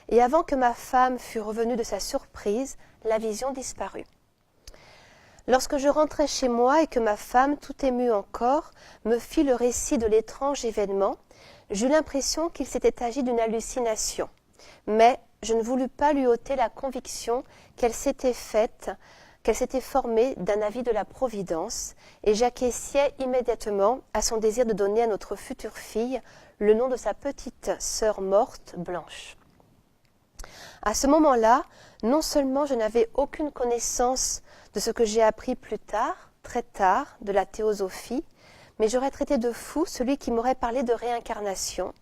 Et avant que ma femme fût revenue de sa surprise, la vision disparut. Lorsque je rentrai chez moi et que ma femme, tout émue encore, me fit le récit de l'étrange événement, j'eus l'impression qu'il s'était agi d'une hallucination. Mais je ne voulus pas lui ôter la conviction qu'elle s'était formée d'un avis de la Providence, et j'acquiesçai immédiatement à son désir de donner à notre future fille le nom de sa petite sœur morte, Blanche. À ce moment-là, non seulement je n'avais aucune connaissance de ce que j'ai appris plus tard, très tard, de la théosophie, mais j'aurais traité de fou celui qui m'aurait parlé de réincarnation,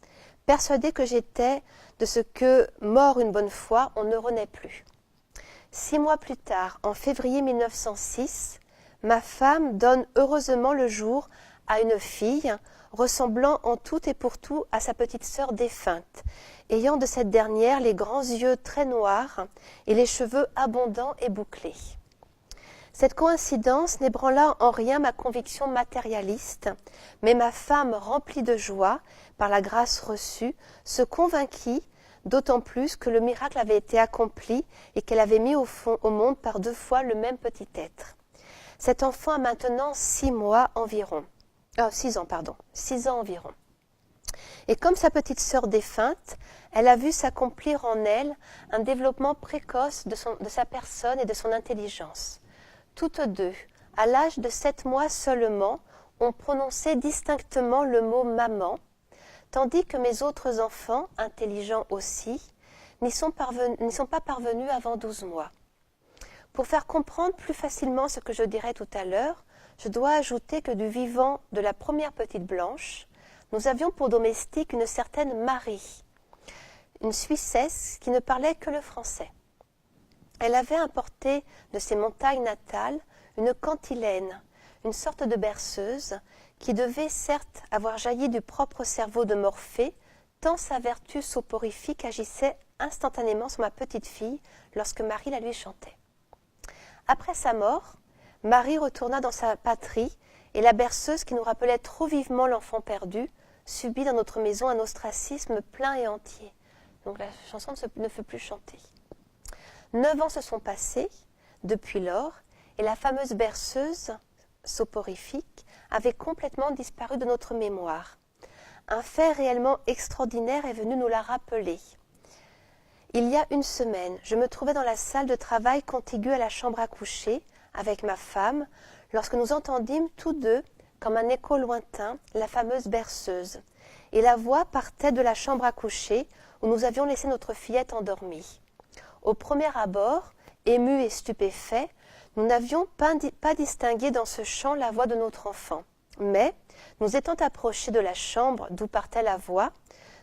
persuadé que j'étais de ce que, mort une bonne fois, on ne renaît plus. 6 mois plus tard, en février 1906, ma femme donne heureusement le jour à une fille ressemblant en tout et pour tout à sa petite sœur défunte, ayant de cette dernière les grands yeux très noirs et les cheveux abondants et bouclés. Cette coïncidence n'ébranla en rien ma conviction matérialiste, mais ma femme, remplie de joie par la grâce reçue, se convainquit, d'autant plus que le miracle avait été accompli et qu'elle avait mis au monde par 2 fois le même petit être. Cet enfant a maintenant 6 ans environ. Et comme sa petite sœur défunte, elle a vu s'accomplir en elle un développement précoce de sa personne et de son intelligence. Toutes deux, à l'âge de 7 mois seulement, ont prononcé distinctement le mot « maman », tandis que mes autres enfants, intelligents aussi, n'y sont pas parvenus avant 12 mois. Pour faire comprendre plus facilement ce que je dirai tout à l'heure, je dois ajouter que du vivant de la première petite Blanche, nous avions pour domestique une certaine Marie, une Suissesse qui ne parlait que le français. Elle avait importé de ses montagnes natales une cantilène, une sorte de berceuse, qui devait certes avoir jailli du propre cerveau de Morphée, tant sa vertu soporifique agissait instantanément sur ma petite fille lorsque Marie la lui chantait. Après sa mort, Marie retourna dans sa patrie et la berceuse qui nous rappelait trop vivement l'enfant perdu subit dans notre maison un ostracisme plein et entier. Donc la chanson ne fut plus chantée. 9 ans se sont passés depuis lors et la fameuse berceuse soporifique avait complètement disparu de notre mémoire. Un fait réellement extraordinaire est venu nous la rappeler. Il y a 1 semaine, je me trouvais dans la salle de travail contiguë à la chambre à coucher avec ma femme lorsque nous entendîmes tous deux, comme un écho lointain, la fameuse berceuse. Et la voix partait de la chambre à coucher où nous avions laissé notre fillette endormie. Au premier abord, émus et stupéfaits, nous n'avions pas distingué dans ce chant la voix de notre enfant. Mais, nous étant approchés de la chambre d'où partait la voix,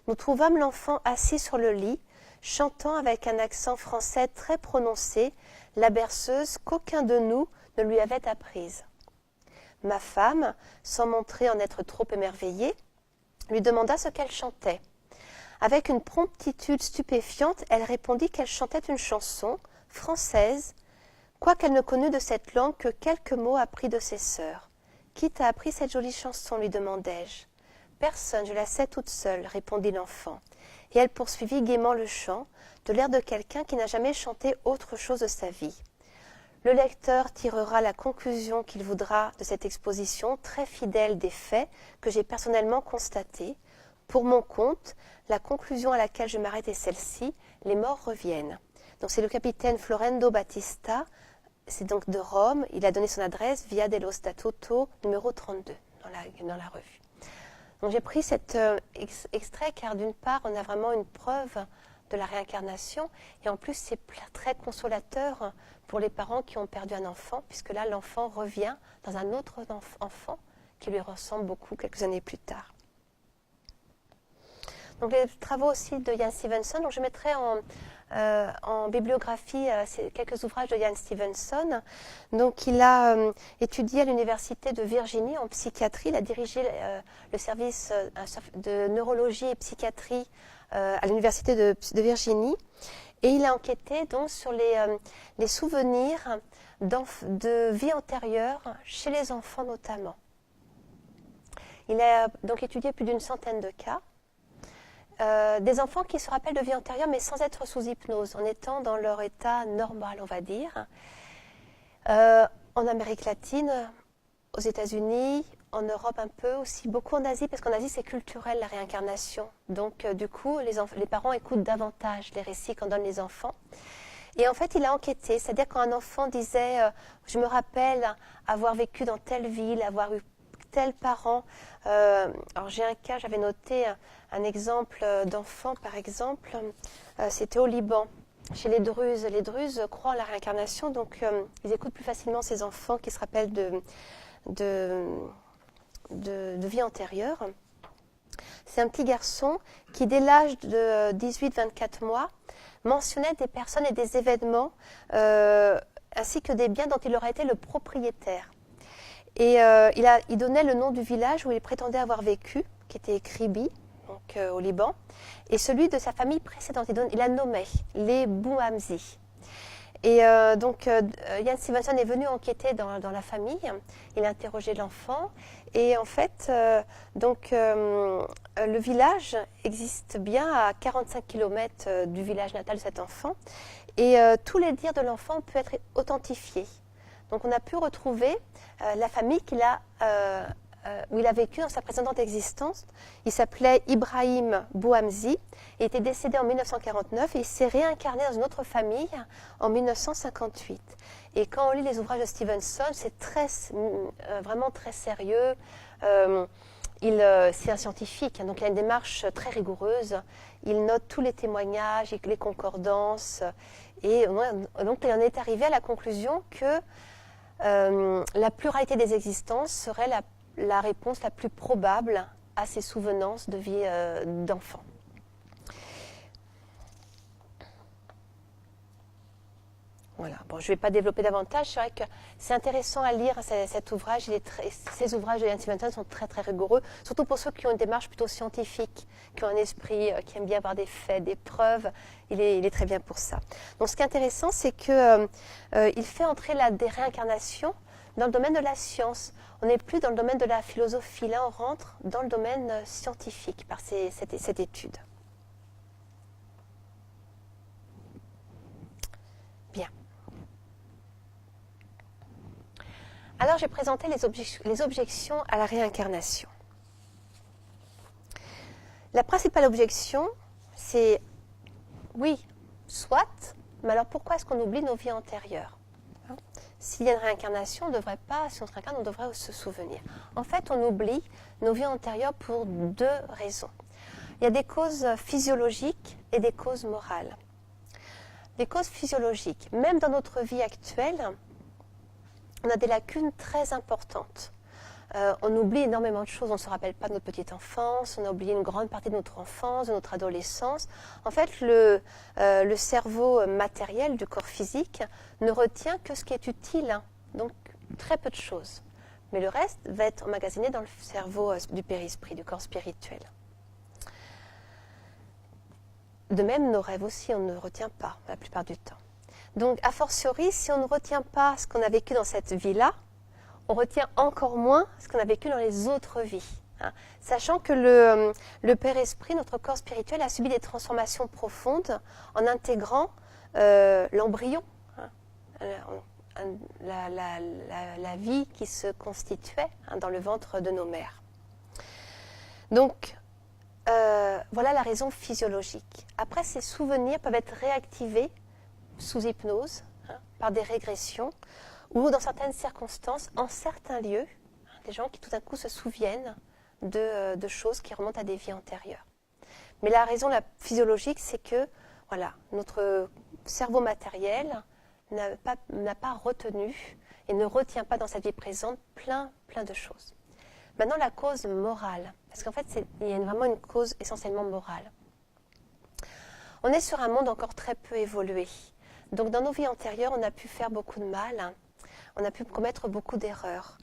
nous trouvâmes l'enfant assis sur le lit, chantant avec un accent français très prononcé la berceuse qu'aucun de nous ne lui avait apprise. Ma femme, sans montrer en être trop émerveillée, lui demanda ce qu'elle chantait. Avec une promptitude stupéfiante, elle répondit qu'elle chantait une chanson française, quoiqu'elle ne connût de cette langue que quelques mots appris de ses sœurs. « Qui t'a appris cette jolie chanson ?» lui demandai-je. « Personne, je la sais toute seule, » répondit l'enfant. Et elle poursuivit gaiement le chant, de l'air de quelqu'un qui n'a jamais chanté autre chose de sa vie. Le lecteur tirera la conclusion qu'il voudra de cette exposition très fidèle des faits que j'ai personnellement constatés. Pour mon compte, la conclusion à laquelle je m'arrête est celle-ci, les morts reviennent. Donc c'est le capitaine Florendo Battista, c'est donc de Rome, il a donné son adresse Via dello Statuto numéro 32 dans la revue. Donc j'ai pris cet extrait car d'une part on a vraiment une preuve de la réincarnation et en plus c'est très consolateur pour les parents qui ont perdu un enfant puisque là l'enfant revient dans un autre enfant qui lui ressemble beaucoup quelques années plus tard. Donc les travaux aussi de Ian Stevenson, donc je mettrai en bibliographie quelques ouvrages de Ian Stevenson. Donc il a étudié à l'université de Virginie en psychiatrie, il a dirigé le service de neurologie et psychiatrie à l'université de Virginie et il a enquêté donc sur les souvenirs de vie antérieure chez les enfants notamment. Il a donc étudié plus d'une centaine de cas. Des enfants qui se rappellent de vie antérieure mais sans être sous hypnose, en étant dans leur état normal, on va dire. En Amérique latine, aux États-Unis, en Europe un peu aussi, beaucoup en Asie, parce qu'en Asie c'est culturel la réincarnation. Donc du coup, les parents écoutent davantage les récits qu'en donnent les enfants. Et en fait, il a enquêté, c'est-à-dire quand un enfant disait « je me rappelle avoir vécu dans telle ville, avoir eu tel parent ». Alors j'ai un cas, j'avais noté un exemple d'enfant par exemple, c'était au Liban, chez les Druzes. Les Druzes croient en la réincarnation, donc ils écoutent plus facilement ces enfants qui se rappellent de vie antérieure. C'est un petit garçon qui, dès l'âge de 18-24 mois, mentionnait des personnes et des événements ainsi que des biens dont il aurait été le propriétaire. Et il donnait le nom du village où il prétendait avoir vécu, qui était Kribi, donc au Liban, et celui de sa famille précédente. Il la nommait les Bouhamzi. Et donc Ian Stevenson est venu enquêter dans la famille, il a interrogé l'enfant, et en fait, le village existe bien à 45 km du village natal de cet enfant, et tous les dires de l'enfant peuvent être authentifiés. Donc on a pu retrouver la famille où il a vécu dans sa précédente existence. Il s'appelait Ibrahim Bouhamzi, il était décédé en 1949 et il s'est réincarné dans une autre famille en 1958. Et quand on lit les ouvrages de Stevenson, c'est vraiment très sérieux. C'est un scientifique, donc il a une démarche très rigoureuse. Il note tous les témoignages, les concordances. Et donc il en est arrivé à la conclusion que la pluralité des existences serait la réponse la plus probable à ces souvenances de vie d'enfant. Voilà. Bon, je ne vais pas développer davantage. C'est vrai que c'est intéressant à lire cet ouvrage. Ces ouvrages de Ian Stevenson sont très très rigoureux, surtout pour ceux qui ont une démarche plutôt scientifique, qui ont un esprit, qui aiment bien avoir des faits, des preuves. Il est très bien pour ça. Donc ce qui est intéressant, c'est qu'il fait entrer des réincarnations dans le domaine de la science. On n'est plus dans le domaine de la philosophie. Là, on rentre dans le domaine scientifique par cette étude. Bien. Alors, j'ai présenté les objections à la réincarnation. La principale objection, c'est oui, soit, mais alors pourquoi est-ce qu'on oublie nos vies antérieures ? S'il y a une réincarnation, on ne devrait pas, si on se réincarne, on devrait se souvenir. En fait, on oublie nos vies antérieures pour deux raisons. Il y a des causes physiologiques et des causes morales. des causes physiologiques. Même dans notre vie actuelle, on a des lacunes très importantes. On oublie énormément de choses, on ne se rappelle pas de notre petite enfance, on a oublié une grande partie de notre enfance, de notre adolescence. En fait, le cerveau matériel du corps physique ne retient que ce qui est utile, donc très peu de choses. Mais le reste va être emmagasiné dans le cerveau du périsprit, du corps spirituel. De même, nos rêves aussi, on ne retient pas la plupart du temps. Donc, a fortiori, si on ne retient pas ce qu'on a vécu dans cette vie-là, on retient encore moins ce qu'on a vécu dans les autres vies. Sachant que le père-esprit, notre corps spirituel, a subi des transformations profondes en intégrant l'embryon, la vie qui se constituait dans le ventre de nos mères. Donc, voilà la raison physiologique. Après, ces souvenirs peuvent être réactivés sous hypnose, par des régressions, ou dans certaines circonstances, en certains lieux, des gens qui tout d'un coup se souviennent de choses qui remontent à des vies antérieures. Mais la raison physiologique, c'est que voilà, notre cerveau matériel n'a pas retenu et ne retient pas dans sa vie présente plein de choses. Maintenant, la cause morale, parce qu'en fait, il y a vraiment une cause essentiellement morale. On est sur un monde encore très peu évolué. Donc, dans nos vies antérieures, on a pu faire beaucoup de mal. On a pu commettre beaucoup d'erreurs.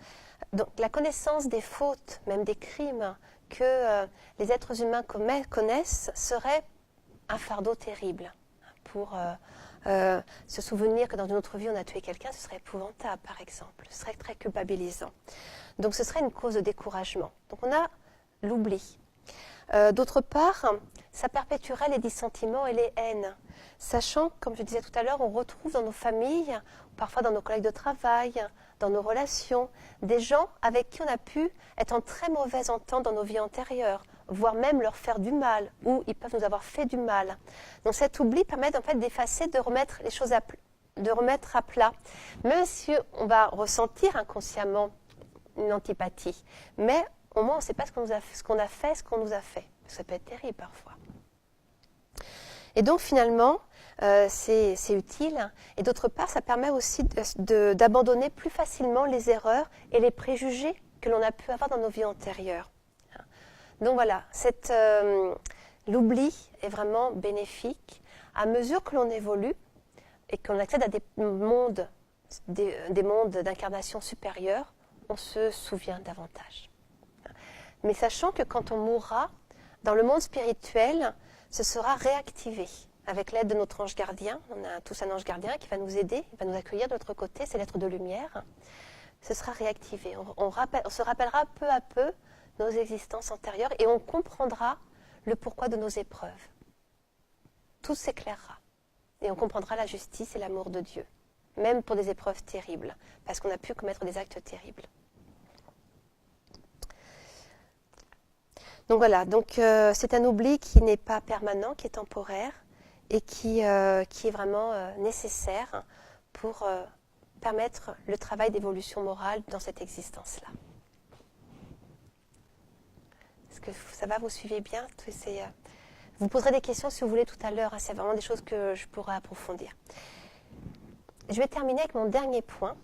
Donc, la connaissance des fautes, même des crimes que les êtres humains connaissent serait un fardeau terrible. Pour se souvenir que dans une autre vie, on a tué quelqu'un, ce serait épouvantable, par exemple. Ce serait très culpabilisant. Donc, ce serait une cause de découragement. Donc, on a l'oubli. D'autre part, ça perpétuerait les dissentiments et les haines. Sachant, comme je disais tout à l'heure, on retrouve dans nos familles, parfois dans nos collègues de travail, dans nos relations, des gens avec qui on a pu être en très mauvaise entente dans nos vies antérieures, voire même leur faire du mal, ou ils peuvent nous avoir fait du mal. Donc cet oubli permet en fait d'effacer, de remettre les choses à plat, même si on va ressentir inconsciemment une antipathie. Mais au moins, on ne sait pas ce qu'on a fait, ce qu'on nous a fait. Ça peut être terrible parfois. Et donc finalement, c'est utile. Et d'autre part, ça permet aussi d'abandonner plus facilement les erreurs et les préjugés que l'on a pu avoir dans nos vies antérieures. Donc voilà, l'oubli est vraiment bénéfique. À mesure que l'on évolue et qu'on accède à des mondes d'incarnation supérieure, on se souvient davantage. Mais sachant que quand on mourra, dans le monde spirituel, ce sera réactivé avec l'aide de notre ange gardien. On a tous un ange gardien qui va nous aider, il va nous accueillir de l'autre côté, c'est l'être de lumière. Ce sera réactivé. On se rappellera peu à peu nos existences antérieures et on comprendra le pourquoi de nos épreuves. Tout s'éclairera et on comprendra la justice et l'amour de Dieu, même pour des épreuves terribles, parce qu'on a pu commettre des actes terribles. Donc voilà, c'est un oubli qui n'est pas permanent, qui est temporaire et qui est vraiment nécessaire pour permettre le travail d'évolution morale dans cette existence-là. Est-ce que ça va, vous suivez bien ? Vous poserez des questions si vous voulez tout à l'heure, c'est vraiment des choses que je pourrais approfondir. Je vais terminer avec mon dernier point.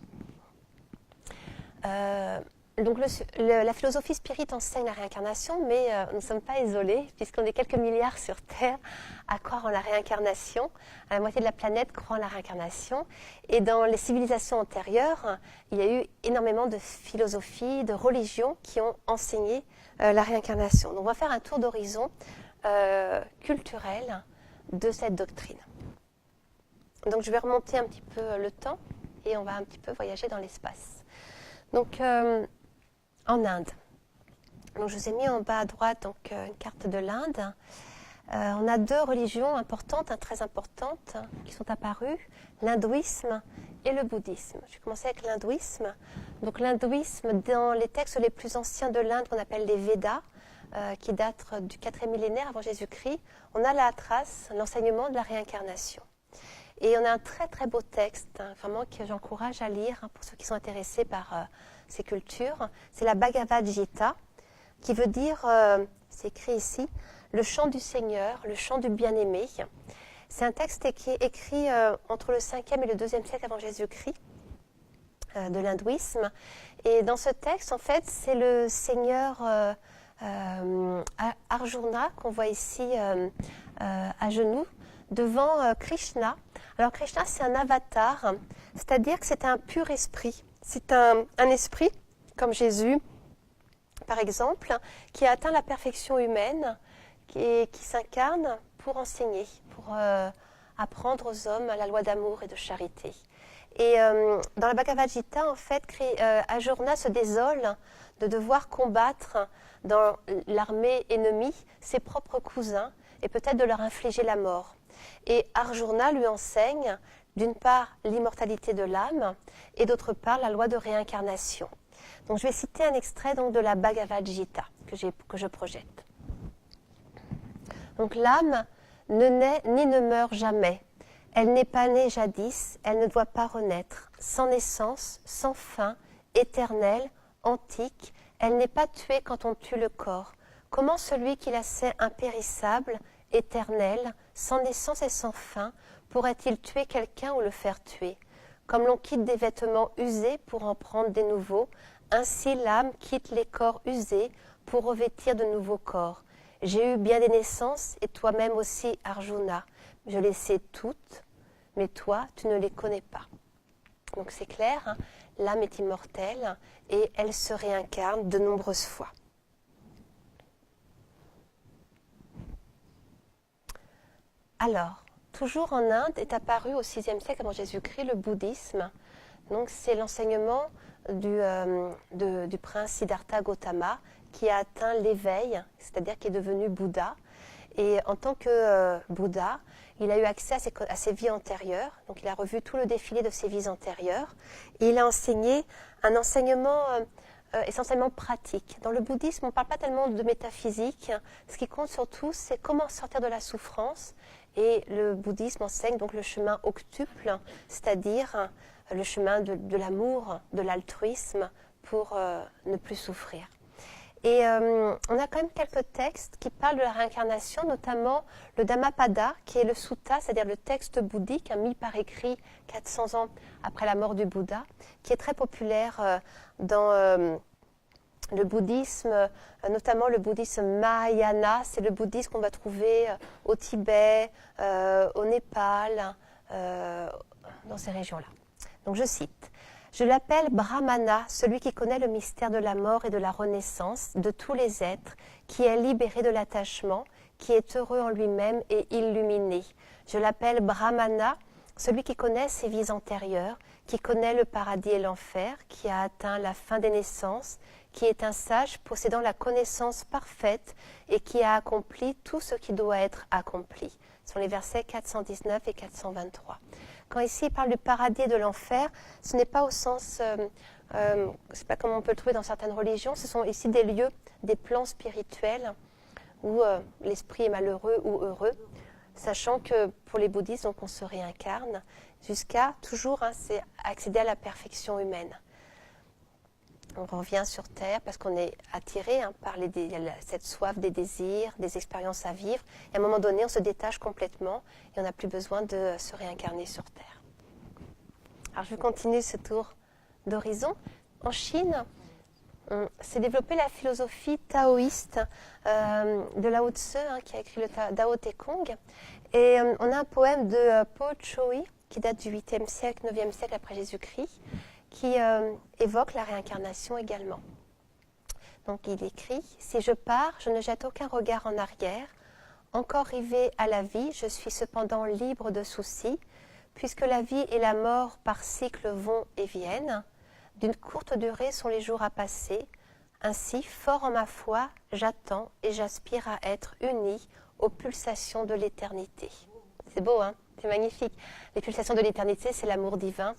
Donc la philosophie spirit enseigne la réincarnation, mais nous ne sommes pas isolés, puisqu'on est quelques milliards sur Terre à croire en la réincarnation. La moitié de la planète croit en la réincarnation. Et dans les civilisations antérieures, il y a eu énormément de philosophies, de religions qui ont enseigné la réincarnation. Donc on va faire un tour d'horizon culturel de cette doctrine. Donc je vais remonter un petit peu le temps et on va un petit peu voyager dans l'espace. Donc en Inde. Donc, je vous ai mis en bas à droite une carte de l'Inde. On a deux religions importantes, très importantes, qui sont apparues, l'hindouisme et le bouddhisme. Je vais commencer avec l'hindouisme. Donc l'hindouisme, dans les textes les plus anciens de l'Inde, qu'on appelle les Védas, qui datent du 4e millénaire avant Jésus-Christ, on a la trace, l'enseignement de la réincarnation. Et on a un très très beau texte, vraiment que j'encourage à lire pour ceux qui sont intéressés par ces cultures. C'est la Bhagavad Gita, qui veut dire, c'est écrit ici, le chant du Seigneur, le chant du bien-aimé. C'est un texte qui est écrit entre le 5e et le 2e siècle avant Jésus-Christ, de l'hindouisme. Et dans ce texte, en fait, c'est le seigneur Arjuna qu'on voit ici à genoux devant Krishna. Alors Krishna, c'est un avatar, c'est-à-dire que c'est un pur esprit. C'est un esprit, comme Jésus, par exemple, qui a atteint la perfection humaine et qui s'incarne pour enseigner, pour apprendre aux hommes la loi d'amour et de charité. Et dans la Bhagavad Gita, en fait, Arjuna se désole de devoir combattre dans l'armée ennemie ses propres cousins et peut-être de leur infliger la mort. Et Arjuna lui enseigne, d'une part, l'immortalité de l'âme et d'autre part, la loi de réincarnation. Donc je vais citer un extrait donc, de la Bhagavad Gita que je projette. Donc l'âme ne naît ni ne meurt jamais. Elle n'est pas née jadis, elle ne doit pas renaître. Sans naissance, sans fin, éternelle, antique, elle n'est pas tuée quand on tue le corps. Comment celui qui la sait impérissable, éternelle, sans naissance et sans fin, pourrait-il tuer quelqu'un ou le faire tuer ? Comme l'on quitte des vêtements usés pour en prendre des nouveaux, ainsi l'âme quitte les corps usés pour revêtir de nouveaux corps. J'ai eu bien des naissances, et toi-même aussi, Arjuna. Je les sais toutes, mais toi, tu ne les connais pas. Donc c'est clair, hein, l'âme est immortelle et elle se réincarne de nombreuses fois. Alors, toujours en Inde est apparu au VIe siècle avant Jésus-Christ le bouddhisme. Donc c'est l'enseignement du prince Siddhartha Gautama qui a atteint l'éveil, c'est-à-dire qui est devenu Bouddha. Et en tant que Bouddha, il a eu accès à ses vies antérieures, donc il a revu tout le défilé de ses vies antérieures, et il a enseigné un enseignement essentiellement pratique. Dans le bouddhisme, on ne parle pas tellement de métaphysique, ce qui compte surtout, c'est comment sortir de la souffrance, et le bouddhisme enseigne donc le chemin octuple, c'est-à-dire le chemin de l'amour, de l'altruisme, pour ne plus souffrir. Et on a quand même quelques textes qui parlent de la réincarnation, notamment le Dhammapada, qui est le sutta, c'est-à-dire le texte bouddhique, mis par écrit 400 ans après la mort du Bouddha, qui est très populaire dans le bouddhisme, notamment le bouddhisme Mahayana. C'est le bouddhisme qu'on va trouver au Tibet, au Népal, dans ces régions-là. Donc je cite. Je l'appelle Brahmana, celui qui connaît le mystère de la mort et de la renaissance de tous les êtres, qui est libéré de l'attachement, qui est heureux en lui-même et illuminé. Je l'appelle Brahmana, celui qui connaît ses vies antérieures, qui connaît le paradis et l'enfer, qui a atteint la fin des naissances, qui est un sage possédant la connaissance parfaite et qui a accompli tout ce qui doit être accompli. Ce sont les versets 419 et 423. Quand ici il parle du paradis et de l'enfer, ce n'est pas au sens, c'est pas comme on peut le trouver dans certaines religions, ce sont ici des lieux, des plans spirituels où l'esprit est malheureux ou heureux, sachant que pour les bouddhistes, donc, on se réincarne jusqu'à toujours, c'est accéder à la perfection humaine. On revient sur Terre parce qu'on est attiré par cette soif des désirs, des expériences à vivre. Et à un moment donné, on se détache complètement et on n'a plus besoin de se réincarner sur Terre. Alors, je vais continuer ce tour d'horizon. En Chine, s'est développée la philosophie taoïste de Lao Tse, qui a écrit le Tao Te Ching. Et on a un poème de Po Choi, qui date du 8e siècle, 9e siècle après Jésus-Christ, qui évoque la réincarnation également. Donc il écrit « Si je pars, je ne jette aucun regard en arrière. Encore rivé à la vie, je suis cependant libre de soucis, puisque la vie et la mort par cycles vont et viennent. D'une courte durée sont les jours à passer. Ainsi, fort en ma foi, j'attends et j'aspire à être uni aux pulsations de l'éternité. » C'est beau, hein? C'est magnifique. Les pulsations de l'éternité, c'est l'amour divin.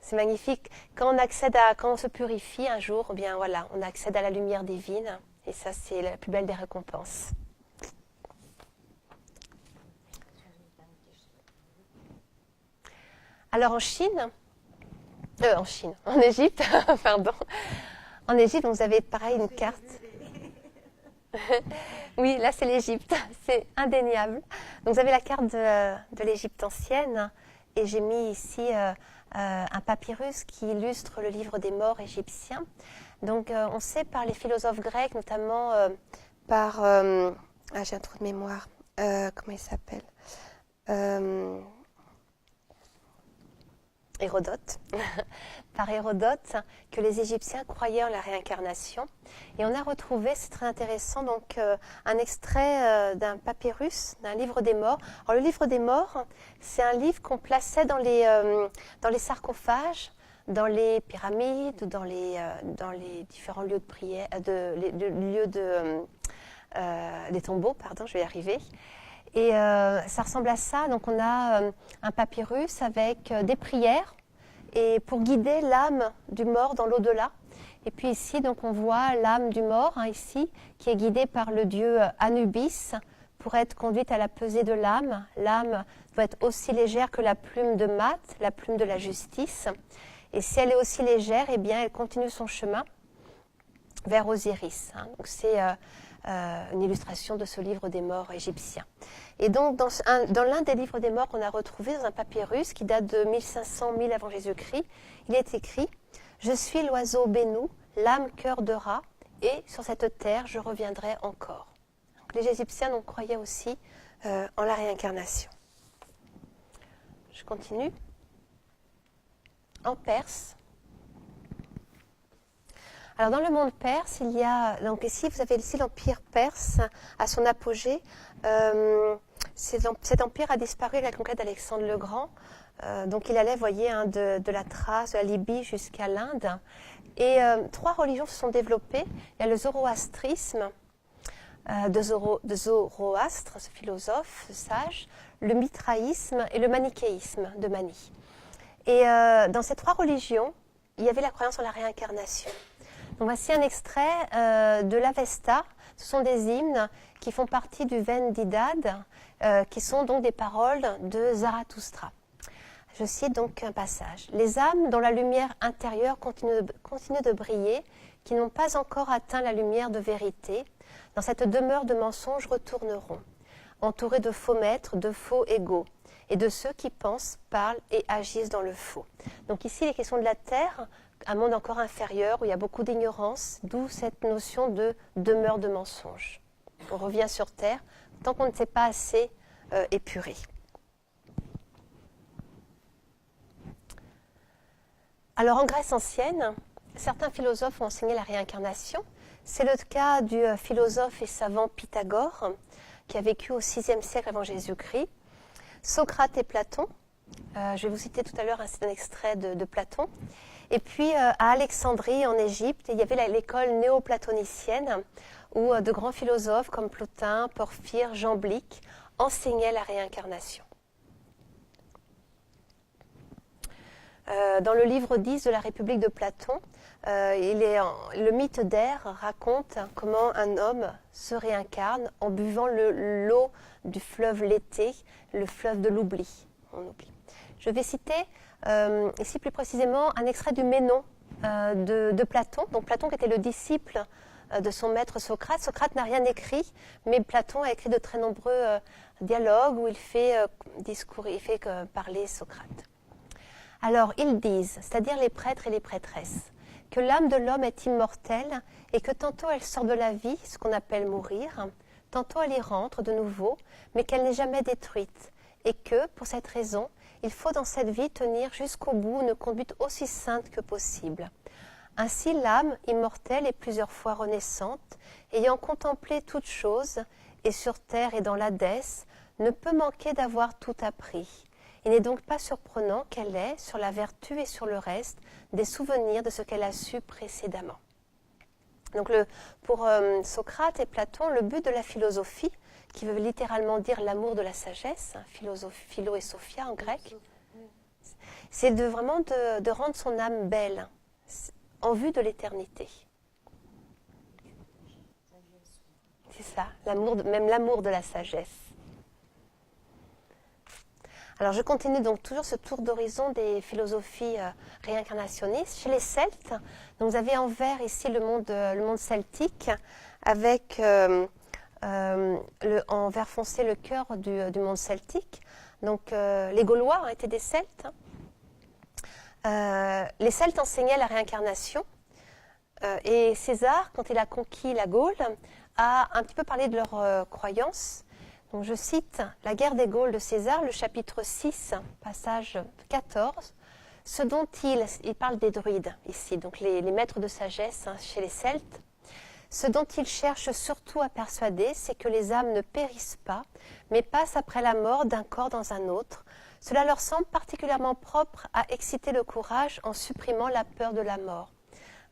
C'est magnifique. Quand on se purifie un jour, eh bien voilà, on accède à la lumière divine. Et ça, c'est la plus belle des récompenses. Alors en Égypte, pardon. En Égypte, vous avez pareil une carte. Oui, là c'est l'Égypte, c'est indéniable. Donc vous avez la carte de l'Égypte ancienne et j'ai mis ici un papyrus qui illustre le livre des morts égyptien. Donc on sait par les philosophes grecs, notamment par... j'ai un trou de mémoire. Comment il s'appelle Hérodote, par Hérodote, que les Égyptiens croyaient en la réincarnation. Et on a retrouvé, c'est très intéressant, donc un extrait d'un papyrus, d'un livre des morts. Alors le livre des morts, c'est un livre qu'on plaçait dans les sarcophages, dans les pyramides ou dans les différents lieux de prière, des tombeaux, pardon, je vais y arriver. Et ça ressemble à ça. Donc on a un papyrus avec des prières et pour guider l'âme du mort dans l'au-delà. Et puis ici, donc on voit l'âme du mort, ici, qui est guidée par le dieu Anubis pour être conduite à la pesée de l'âme. L'âme doit être aussi légère que la plume de Mat, la plume de la justice. Et si elle est aussi légère, eh bien, elle continue son chemin vers Osiris. Donc c'est une illustration de ce livre des morts égyptien. Et donc, dans l'un des livres des morts qu'on a retrouvé dans un papyrus qui date de 1500-1000 avant Jésus-Christ, il est écrit « Je suis l'oiseau Bénou, l'âme cœur de rat, et sur cette terre, je reviendrai encore. » Les Égyptiens donc, croyaient aussi en la réincarnation. Je continue. En Perse, alors dans le monde perse, il y a, donc ici vous avez ici l'empire perse à son apogée. Cet empire a disparu avec la conquête d'Alexandre le Grand. Donc il allait, voyez, de la Thrace, de la Libye jusqu'à l'Inde. Et 3 religions se sont développées. Il y a le zoroastrisme de Zoroastre, ce philosophe, ce sage, le mitraïsme et le manichéisme de Mani. Et dans ces 3 religions, il y avait la croyance en la réincarnation. Donc voici un extrait de l'Avesta. Ce sont des hymnes qui font partie du Vendidad, qui sont donc des paroles de Zarathustra. Je cite donc un passage. « Les âmes dont la lumière intérieure continue de briller, qui n'ont pas encore atteint la lumière de vérité, dans cette demeure de mensonges retourneront, entourées de faux maîtres, de faux égaux, et de ceux qui pensent, parlent et agissent dans le faux. » Donc ici, les questions de la terre, un monde encore inférieur où il y a beaucoup d'ignorance, d'où cette notion de demeure de mensonges. On revient sur terre tant qu'on ne s'est pas assez épuré. Alors en Grèce ancienne, certains philosophes ont enseigné la réincarnation. C'est le cas du philosophe et savant Pythagore, qui a vécu au VIe siècle avant Jésus-Christ. Socrate et Platon. Je vais vous citer tout à l'heure un extrait de Platon. Et puis à Alexandrie, en Égypte, il y avait l'école néoplatonicienne où de grands philosophes comme Plotin, Porphyre, Jamblique enseignaient la réincarnation. Dans le livre 10 de la République de Platon, le mythe d'Ère raconte comment un homme se réincarne en buvant l'eau du fleuve Léthé, le fleuve de l'oubli. On oublie. Je vais citer ici plus précisément un extrait du Ménon de Platon. Donc Platon qui était le disciple de son maître Socrate. Socrate n'a rien écrit, mais Platon a écrit de très nombreux dialogues où il fait parler Socrate. Alors ils disent, c'est-à-dire les prêtres et les prêtresses, que l'âme de l'homme est immortelle et que tantôt elle sort de la vie, ce qu'on appelle mourir, tantôt elle y rentre de nouveau, mais qu'elle n'est jamais détruite, et que, pour cette raison, il faut dans cette vie tenir jusqu'au bout une conduite aussi sainte que possible. Ainsi l'âme, immortelle et plusieurs fois renaissante, ayant contemplé toutes choses, et sur terre et dans l'Hadès, ne peut manquer d'avoir tout appris. Il n'est donc pas surprenant qu'elle ait, sur la vertu et sur le reste, des souvenirs de ce qu'elle a su précédemment. Donc pour Socrate et Platon, le but de la philosophie, qui veut littéralement dire l'amour de la sagesse, philo et sophia en grec, c'est vraiment de rendre son âme belle, en vue de l'éternité. C'est ça, même l'amour de la sagesse. Alors je continue donc toujours ce tour d'horizon des philosophies réincarnationnistes. Chez les Celtes, donc vous avez en vert ici le monde celtique avec en vert foncé le cœur du monde celtique. Donc les Gaulois étaient des Celtes. Les Celtes enseignaient la réincarnation. Et César, quand il a conquis la Gaule, a un petit peu parlé de leurs croyances. Donc je cite La guerre des Gaules de César, le chapitre 6, passage 14. Ce dont il parle des druides ici, donc les maîtres de sagesse chez les Celtes. Ce dont il cherche surtout à persuader, c'est que les âmes ne périssent pas, mais passent après la mort d'un corps dans un autre. Cela leur semble particulièrement propre à exciter le courage en supprimant la peur de la mort.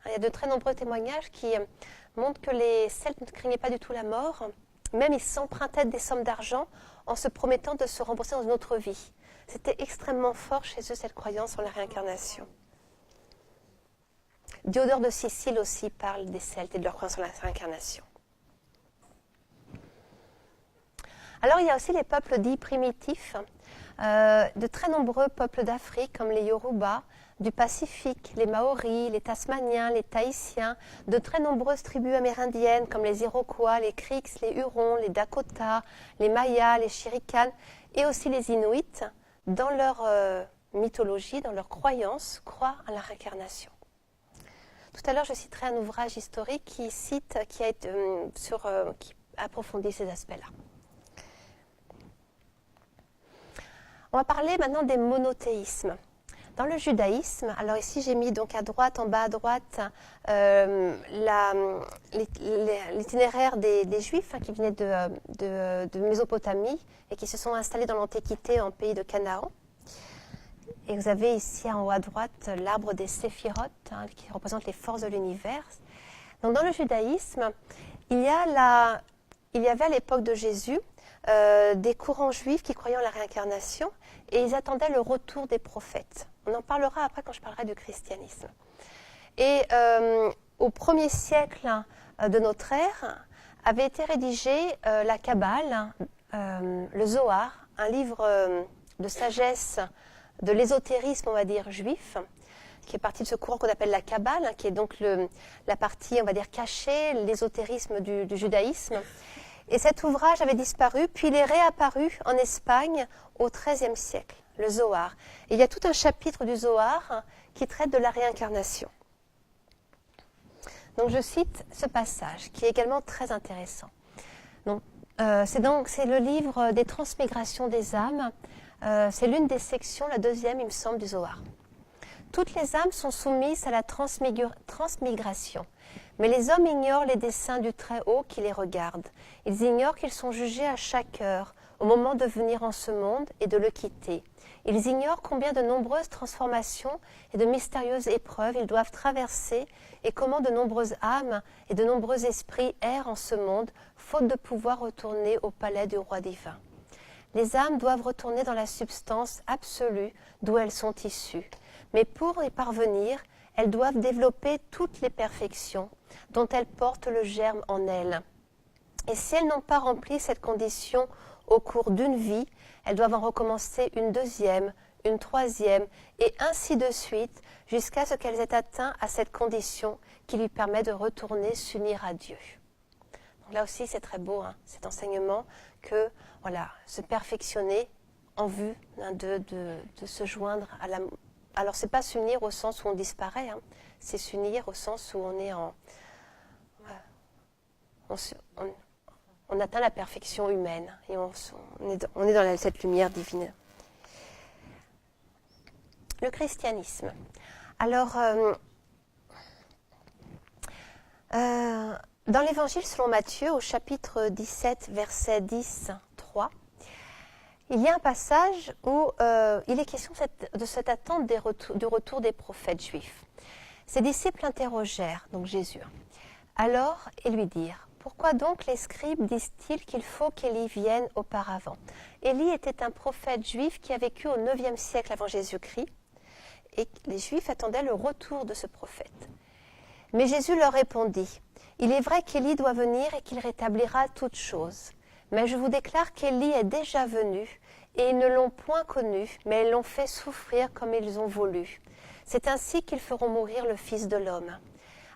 Il y a de très nombreux témoignages qui montrent que les Celtes ne craignaient pas du tout la mort. Même ils s'empruntaient des sommes d'argent en se promettant de se rembourser dans une autre vie. C'était extrêmement fort chez eux, cette croyance en la réincarnation. Diodore de Sicile aussi parle des Celtes et de leur croyance en la réincarnation. Alors il y a aussi les peuples dits primitifs, de très nombreux peuples d'Afrique comme les Yoruba, du Pacifique, les Maoris, les Tasmaniens, les Tahitiens, de très nombreuses tribus amérindiennes comme les Iroquois, les Creeks, les Hurons, les Dakota, les Mayas, les Chiricanes et aussi les Inuits, dans leur mythologie, dans leur croyance, croient à la réincarnation. Tout à l'heure, je citerai un ouvrage historique qui approfondit ces aspects-là. On va parler maintenant des monothéismes. Dans le judaïsme, alors ici j'ai mis donc à droite, en bas à droite, l'itinéraire des Juifs qui venaient de Mésopotamie et qui se sont installés dans l'Antiquité en pays de Canaan. Et vous avez ici en haut à droite l'arbre des séphirotes qui représente les forces de l'univers. Donc dans le judaïsme, il y avait à l'époque de Jésus des courants juifs qui croyaient en la réincarnation et ils attendaient le retour des prophètes. On en parlera après quand je parlerai du christianisme. Et au 1er siècle de notre ère avait été rédigé la Kabbale, le Zohar, un livre de sagesse, de l'ésotérisme, on va dire, juif, qui est parti de ce courant qu'on appelle la Kabbale, qui est donc la partie, on va dire, cachée, l'ésotérisme du judaïsme. Et cet ouvrage avait disparu, puis il est réapparu en Espagne au XIIIe siècle, le Zohar. Et il y a tout un chapitre du Zohar qui traite de la réincarnation. Donc je cite ce passage, qui est également très intéressant. Donc, c'est le livre des transmigrations des âmes. C'est l'une des sections, la deuxième, il me semble, du Zohar. Toutes les âmes sont soumises à la transmigration. Mais les hommes ignorent les desseins du Très-Haut qui les regardent. Ils ignorent qu'ils sont jugés à chaque heure, au moment de venir en ce monde et de le quitter. Ils ignorent combien de nombreuses transformations et de mystérieuses épreuves ils doivent traverser et comment de nombreuses âmes et de nombreux esprits errent en ce monde, faute de pouvoir retourner au palais du roi divin. Les âmes doivent retourner dans la substance absolue d'où elles sont issues. Mais pour y parvenir, elles doivent développer toutes les perfections dont elles portent le germe en elles. Et si elles n'ont pas rempli cette condition au cours d'une vie, elles doivent en recommencer une deuxième, une troisième, et ainsi de suite, jusqu'à ce qu'elles aient atteint à cette condition qui lui permet de retourner s'unir à Dieu. Donc là aussi, c'est très beau, cet enseignement, que se perfectionner en vue de se joindre à la... Alors, ce n'est pas s'unir au sens où on disparaît, c'est s'unir au sens où on est on atteint la perfection humaine et on est dans cette lumière divine. Le christianisme. Alors, dans l'évangile selon Matthieu, au chapitre 17, verset 10, 3, il y a un passage où il est question de cette attente du retour des prophètes juifs. Ses disciples interrogèrent donc Jésus. Alors, ils lui dirent, « Pourquoi donc les scribes disent-ils qu'il faut qu'Élie vienne auparavant ?» Élie était un prophète juif qui a vécu au 9e siècle avant Jésus-Christ et les Juifs attendaient le retour de ce prophète. Mais Jésus leur répondit, « Il est vrai qu'Élie doit venir et qu'il rétablira toutes choses. Mais je vous déclare qu'Élie est déjà venu, et ils ne l'ont point connu, mais ils l'ont fait souffrir comme ils ont voulu. C'est ainsi qu'ils feront mourir le Fils de l'homme. »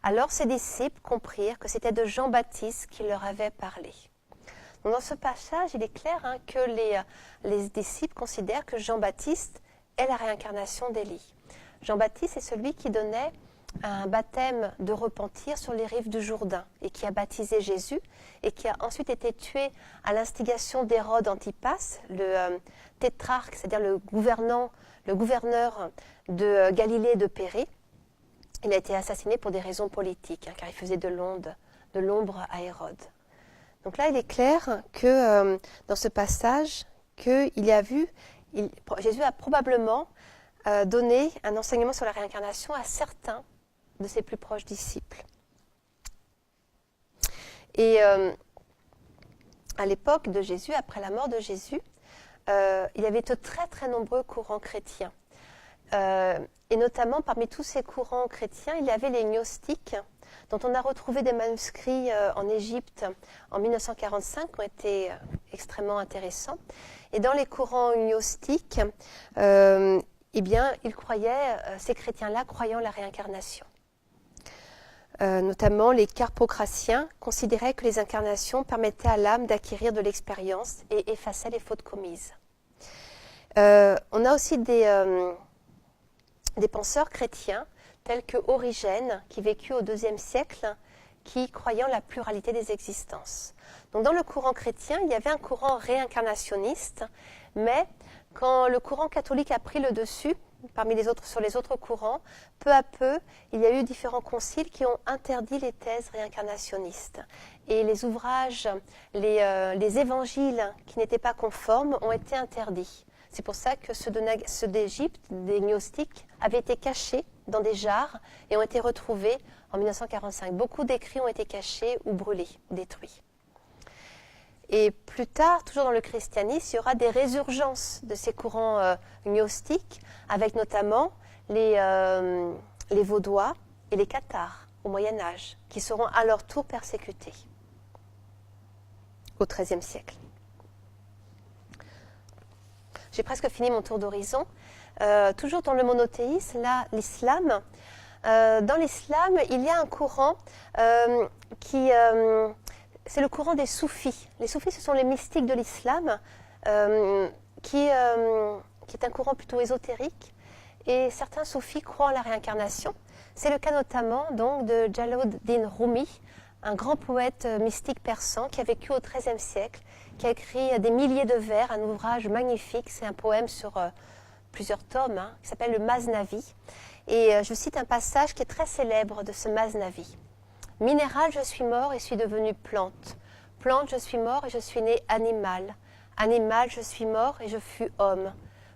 Alors ses disciples comprirent que c'était de Jean-Baptiste qui leur avait parlé. Donc, dans ce passage, il est clair que les disciples considèrent que Jean-Baptiste est la réincarnation d'Élie. Jean-Baptiste est celui qui donnait un baptême de repentir sur les rives du Jourdain et qui a baptisé Jésus et qui a ensuite été tué à l'instigation d'Hérode Antipas, le tétrarque, c'est-à-dire le gouverneur de Galilée et de Pérée. Il a été assassiné pour des raisons politiques, car il faisait de l'ombre à Hérode. Donc là, il est clair que dans ce passage, Jésus a probablement donné un enseignement sur la réincarnation à certains de ses plus proches disciples. Et à l'époque de Jésus, après la mort de Jésus, il y avait de très très nombreux courants chrétiens. Et notamment parmi tous ces courants chrétiens, il y avait les gnostiques, dont on a retrouvé des manuscrits en Égypte en 1945 qui ont été extrêmement intéressants. Et dans les courants gnostiques, ils croyaient, ces chrétiens-là croyant la réincarnation. Notamment les carpocratiens considéraient que les incarnations permettaient à l'âme d'acquérir de l'expérience et effaçaient les fautes commises. On a aussi des penseurs chrétiens tels que Origène, qui vécut au IIe siècle, qui croyait en la pluralité des existences. Donc dans le courant chrétien, il y avait un courant réincarnationniste, mais quand le courant catholique a pris le dessus, sur les autres courants, peu à peu, il y a eu différents conciles qui ont interdit les thèses réincarnationnistes. Et les ouvrages, les évangiles qui n'étaient pas conformes ont été interdits. C'est pour ça que ceux d'Égypte, des gnostiques, avaient été cachés dans des jarres et ont été retrouvés en 1945. Beaucoup d'écrits ont été cachés ou brûlés, ou détruits. Et plus tard, toujours dans le christianisme, il y aura des résurgences de ces courants gnostiques, avec notamment les Vaudois et les Cathares au Moyen-Âge, qui seront à leur tour persécutés au XIIIe siècle. J'ai presque fini mon tour d'horizon. Toujours dans le monothéisme, là, l'islam. Dans l'islam, il y a un courant c'est le courant des soufis. Les soufis, ce sont les mystiques de l'islam, qui est un courant plutôt ésotérique. Et certains soufis croient en la réincarnation. C'est le cas notamment donc, de Jalaluddin Rumi, un grand poète mystique persan qui a vécu au XIIIe siècle, qui a écrit des milliers de vers, un ouvrage magnifique. C'est un poème sur plusieurs tomes, qui s'appelle le Masnavi. Et je cite un passage qui est très célèbre de ce Masnavi. « Minéral, je suis mort et suis devenu plante. Plante, je suis mort et je suis né animal. Animal, je suis mort et je fus homme.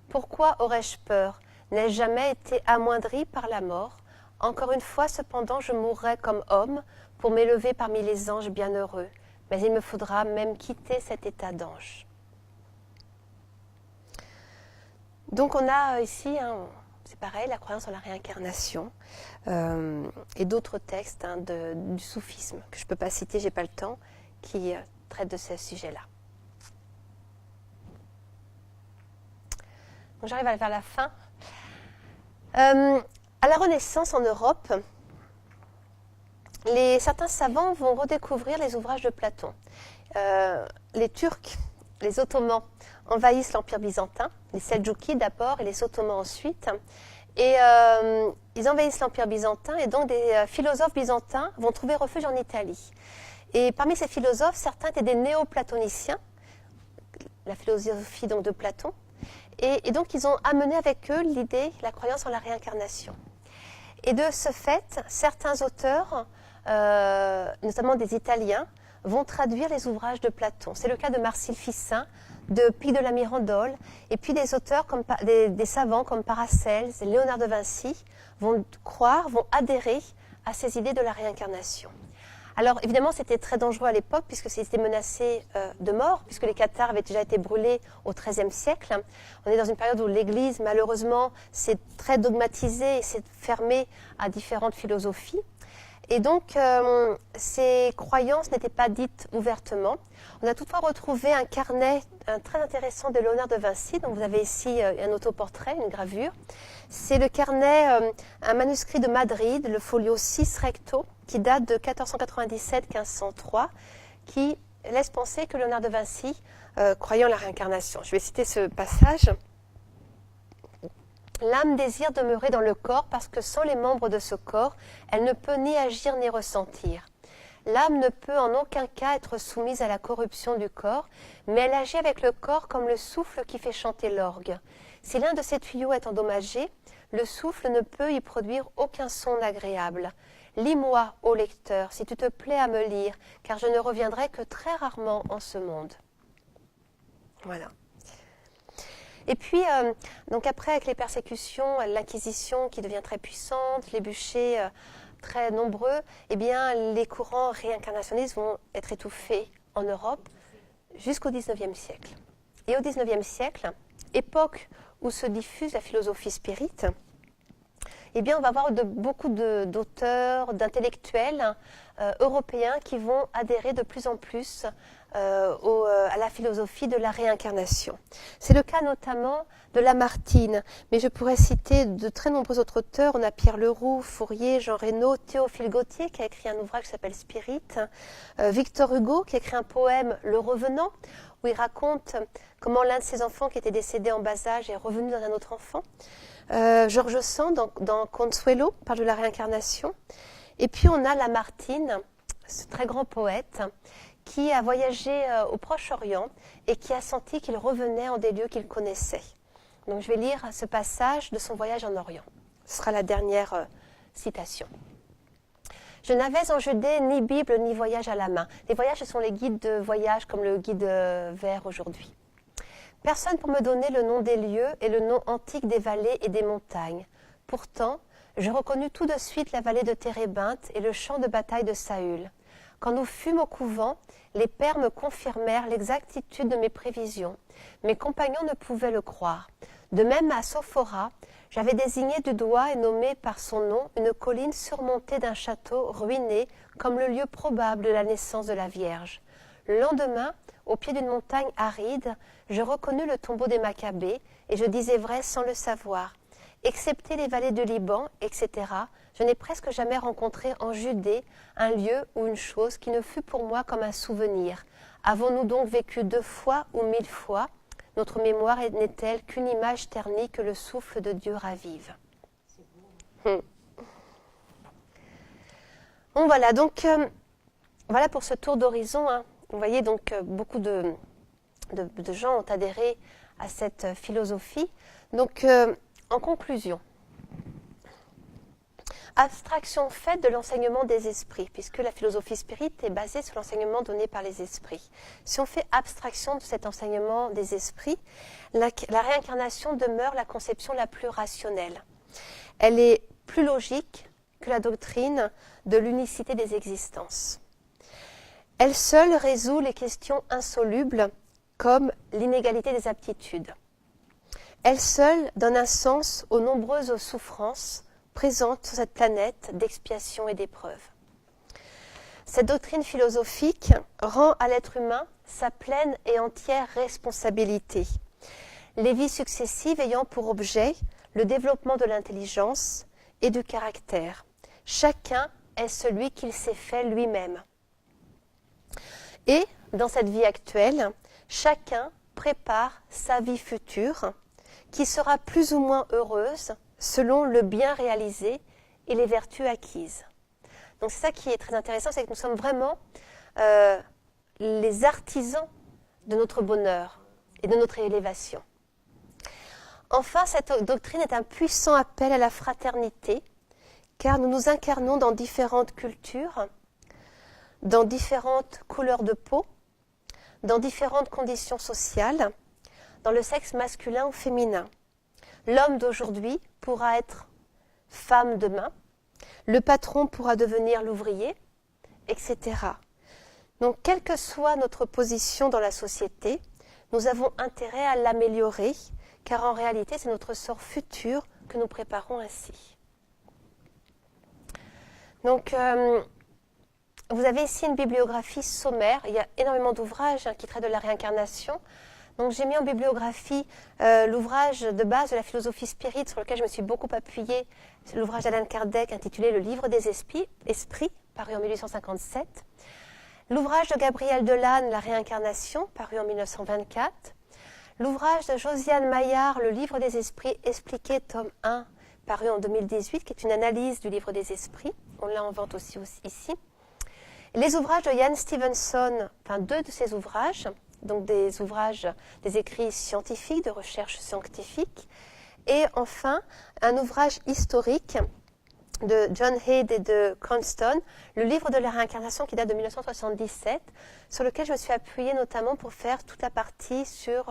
Pourquoi aurais-je peur? N'ai-je jamais été amoindri par la mort? Encore une fois, cependant, je mourrai comme homme pour m'élever parmi les anges bienheureux. Mais il me faudra même quitter cet état d'ange. » Donc on a ici, c'est pareil, la croyance en la réincarnation et d'autres textes du soufisme que je ne peux pas citer, je n'ai pas le temps, qui traitent de ce sujet-là. Donc j'arrive vers la fin. À la Renaissance en Europe, certains savants vont redécouvrir les ouvrages de Platon. Les Turcs, les Ottomans envahissent l'Empire byzantin, les Seldjoukides d'abord et les Ottomans ensuite. Et ils envahissent l'Empire byzantin et donc des philosophes byzantins vont trouver refuge en Italie. Et parmi ces philosophes, certains étaient des néo-platoniciens, la philosophie donc de Platon. Et donc ils ont amené avec eux l'idée, la croyance en la réincarnation. Et de ce fait, certains auteurs, notamment des Italiens, vont traduire les ouvrages de Platon. C'est le cas de Marcille Ficin, de Pie de la Mirandole, et puis des auteurs, des savants comme Paracelse et Léonard de Vinci, vont adhérer à ces idées de la réincarnation. Alors évidemment, c'était très dangereux à l'époque, puisque c'était menacé de mort, puisque les cathares avaient déjà été brûlés au XIIIe siècle. On est dans une période où l'Église, malheureusement, s'est très dogmatisée et s'est fermée à différentes philosophies. Et donc, ces croyances n'étaient pas dites ouvertement. On a toutefois retrouvé un carnet très intéressant de Léonard de Vinci. Donc, vous avez ici un autoportrait, une gravure. C'est le carnet, un manuscrit de Madrid, le folio 6 recto, qui date de 1497-1503, qui laisse penser que Léonard de Vinci croyait en la réincarnation. Je vais citer ce passage. L'âme désire demeurer dans le corps parce que sans les membres de ce corps, elle ne peut ni agir ni ressentir. L'âme ne peut en aucun cas être soumise à la corruption du corps, mais elle agit avec le corps comme le souffle qui fait chanter l'orgue. Si l'un de ces tuyaux est endommagé, le souffle ne peut y produire aucun son agréable. Lis-moi, ô lecteur, si tu te plais à me lire, car je ne reviendrai que très rarement en ce monde. Voilà. Et puis, donc après, avec les persécutions, l'Inquisition qui devient très puissante, les bûchers très nombreux, eh bien, les courants réincarnationnistes vont être étouffés en Europe jusqu'au XIXe siècle. Et au XIXe siècle, époque où se diffuse la philosophie spirite, eh bien, on va avoir beaucoup d'auteurs, d'intellectuels européens qui vont adhérer de plus en plus à la philosophie de la réincarnation. C'est le cas notamment de Lamartine, mais je pourrais citer de très nombreux autres auteurs. On a Pierre Leroux, Fourier, Jean Reynaud, Théophile Gautier qui a écrit un ouvrage qui s'appelle Spirit, Victor Hugo qui a écrit un poème Le Revenant, où il raconte comment l'un de ses enfants qui était décédé en bas âge est revenu dans un autre enfant. Georges Sand dans Consuelo parle de la réincarnation. Et puis on a Lamartine, ce très grand poète, qui a voyagé au Proche-Orient et qui a senti qu'il revenait en des lieux qu'il connaissait. Donc je vais lire ce passage de son voyage en Orient. Ce sera la dernière citation. « Je n'avais en Judée ni Bible ni voyage à la main. » Les voyages, ce sont les guides de voyage comme le guide vert aujourd'hui. « Personne pour me donner le nom des lieux et le nom antique des vallées et des montagnes. Pourtant, je reconnus tout de suite la vallée de Térébinthe et le champ de bataille de Saül. Quand nous fûmes au couvent, les pères me confirmèrent l'exactitude de mes prévisions. Mes compagnons ne pouvaient le croire. De même à Sophora, j'avais désigné du doigt et nommé par son nom une colline surmontée d'un château ruiné comme le lieu probable de la naissance de la Vierge. Le lendemain, au pied d'une montagne aride, je reconnus le tombeau des Maccabées et je disais vrai sans le savoir. Excepté les vallées du Liban, etc., je n'ai presque jamais rencontré en Judée un lieu ou une chose qui ne fût pour moi comme un souvenir. Avons-nous donc vécu 2 fois ou 1000 fois? Notre mémoire n'est-elle qu'une image ternie que le souffle de Dieu ravive? Bon, voilà, donc voilà pour ce tour d'horizon. Hein. Vous voyez, donc beaucoup de gens ont adhéré à cette philosophie. Donc, en conclusion, abstraction faite de l'enseignement des esprits, puisque la philosophie spirite est basée sur l'enseignement donné par les esprits. Si on fait abstraction de cet enseignement des esprits, la réincarnation demeure la conception la plus rationnelle. Elle est plus logique que la doctrine de l'unicité des existences. Elle seule résout les questions insolubles comme l'inégalité des aptitudes. Elle seule donne un sens aux nombreuses souffrances présentes sur cette planète d'expiation et d'épreuve. Cette doctrine philosophique rend à l'être humain sa pleine et entière responsabilité, les vies successives ayant pour objet le développement de l'intelligence et du caractère. Chacun est celui qu'il s'est fait lui-même. Et, dans cette vie actuelle, chacun prépare sa vie future, qui sera plus ou moins heureuse selon le bien réalisé et les vertus acquises. Donc c'est ça qui est très intéressant, c'est que nous sommes vraiment les artisans de notre bonheur et de notre élévation. Enfin, cette doctrine est un puissant appel à la fraternité, car nous nous incarnons dans différentes cultures, dans différentes couleurs de peau, dans différentes conditions sociales, dans le sexe masculin ou féminin. L'homme d'aujourd'hui pourra être femme demain, le patron pourra devenir l'ouvrier, etc. Donc, quelle que soit notre position dans la société, nous avons intérêt à l'améliorer, car en réalité, c'est notre sort futur que nous préparons ainsi. Donc, vous avez ici une bibliographie sommaire. Il y a énormément d'ouvrages qui traitent de la réincarnation. Donc, j'ai mis en bibliographie l'ouvrage de base de la philosophie spirite sur lequel je me suis beaucoup appuyée. C'est l'ouvrage d'Allan Kardec intitulé « Le livre des esprits », paru en 1857. L'ouvrage de Gabriel Delanne, La réincarnation, paru en 1924. L'ouvrage de Josiane Maillard, Le livre des esprits expliqué, tome 1, paru en 2018, qui est une analyse du livre des esprits. On l'a en vente aussi ici. Les ouvrages de Ian Stevenson, enfin 2 de ses ouvrages, donc des ouvrages, des écrits scientifiques, de recherche scientifique. Et enfin, un ouvrage historique de John Head et de Cranston, le livre de la réincarnation qui date de 1977, sur lequel je me suis appuyée notamment pour faire toute la partie sur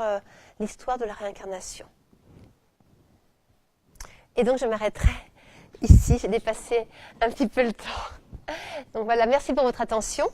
l'histoire de la réincarnation. Et donc je m'arrêterai ici, j'ai dépassé un petit peu le temps. Donc voilà, merci pour votre attention.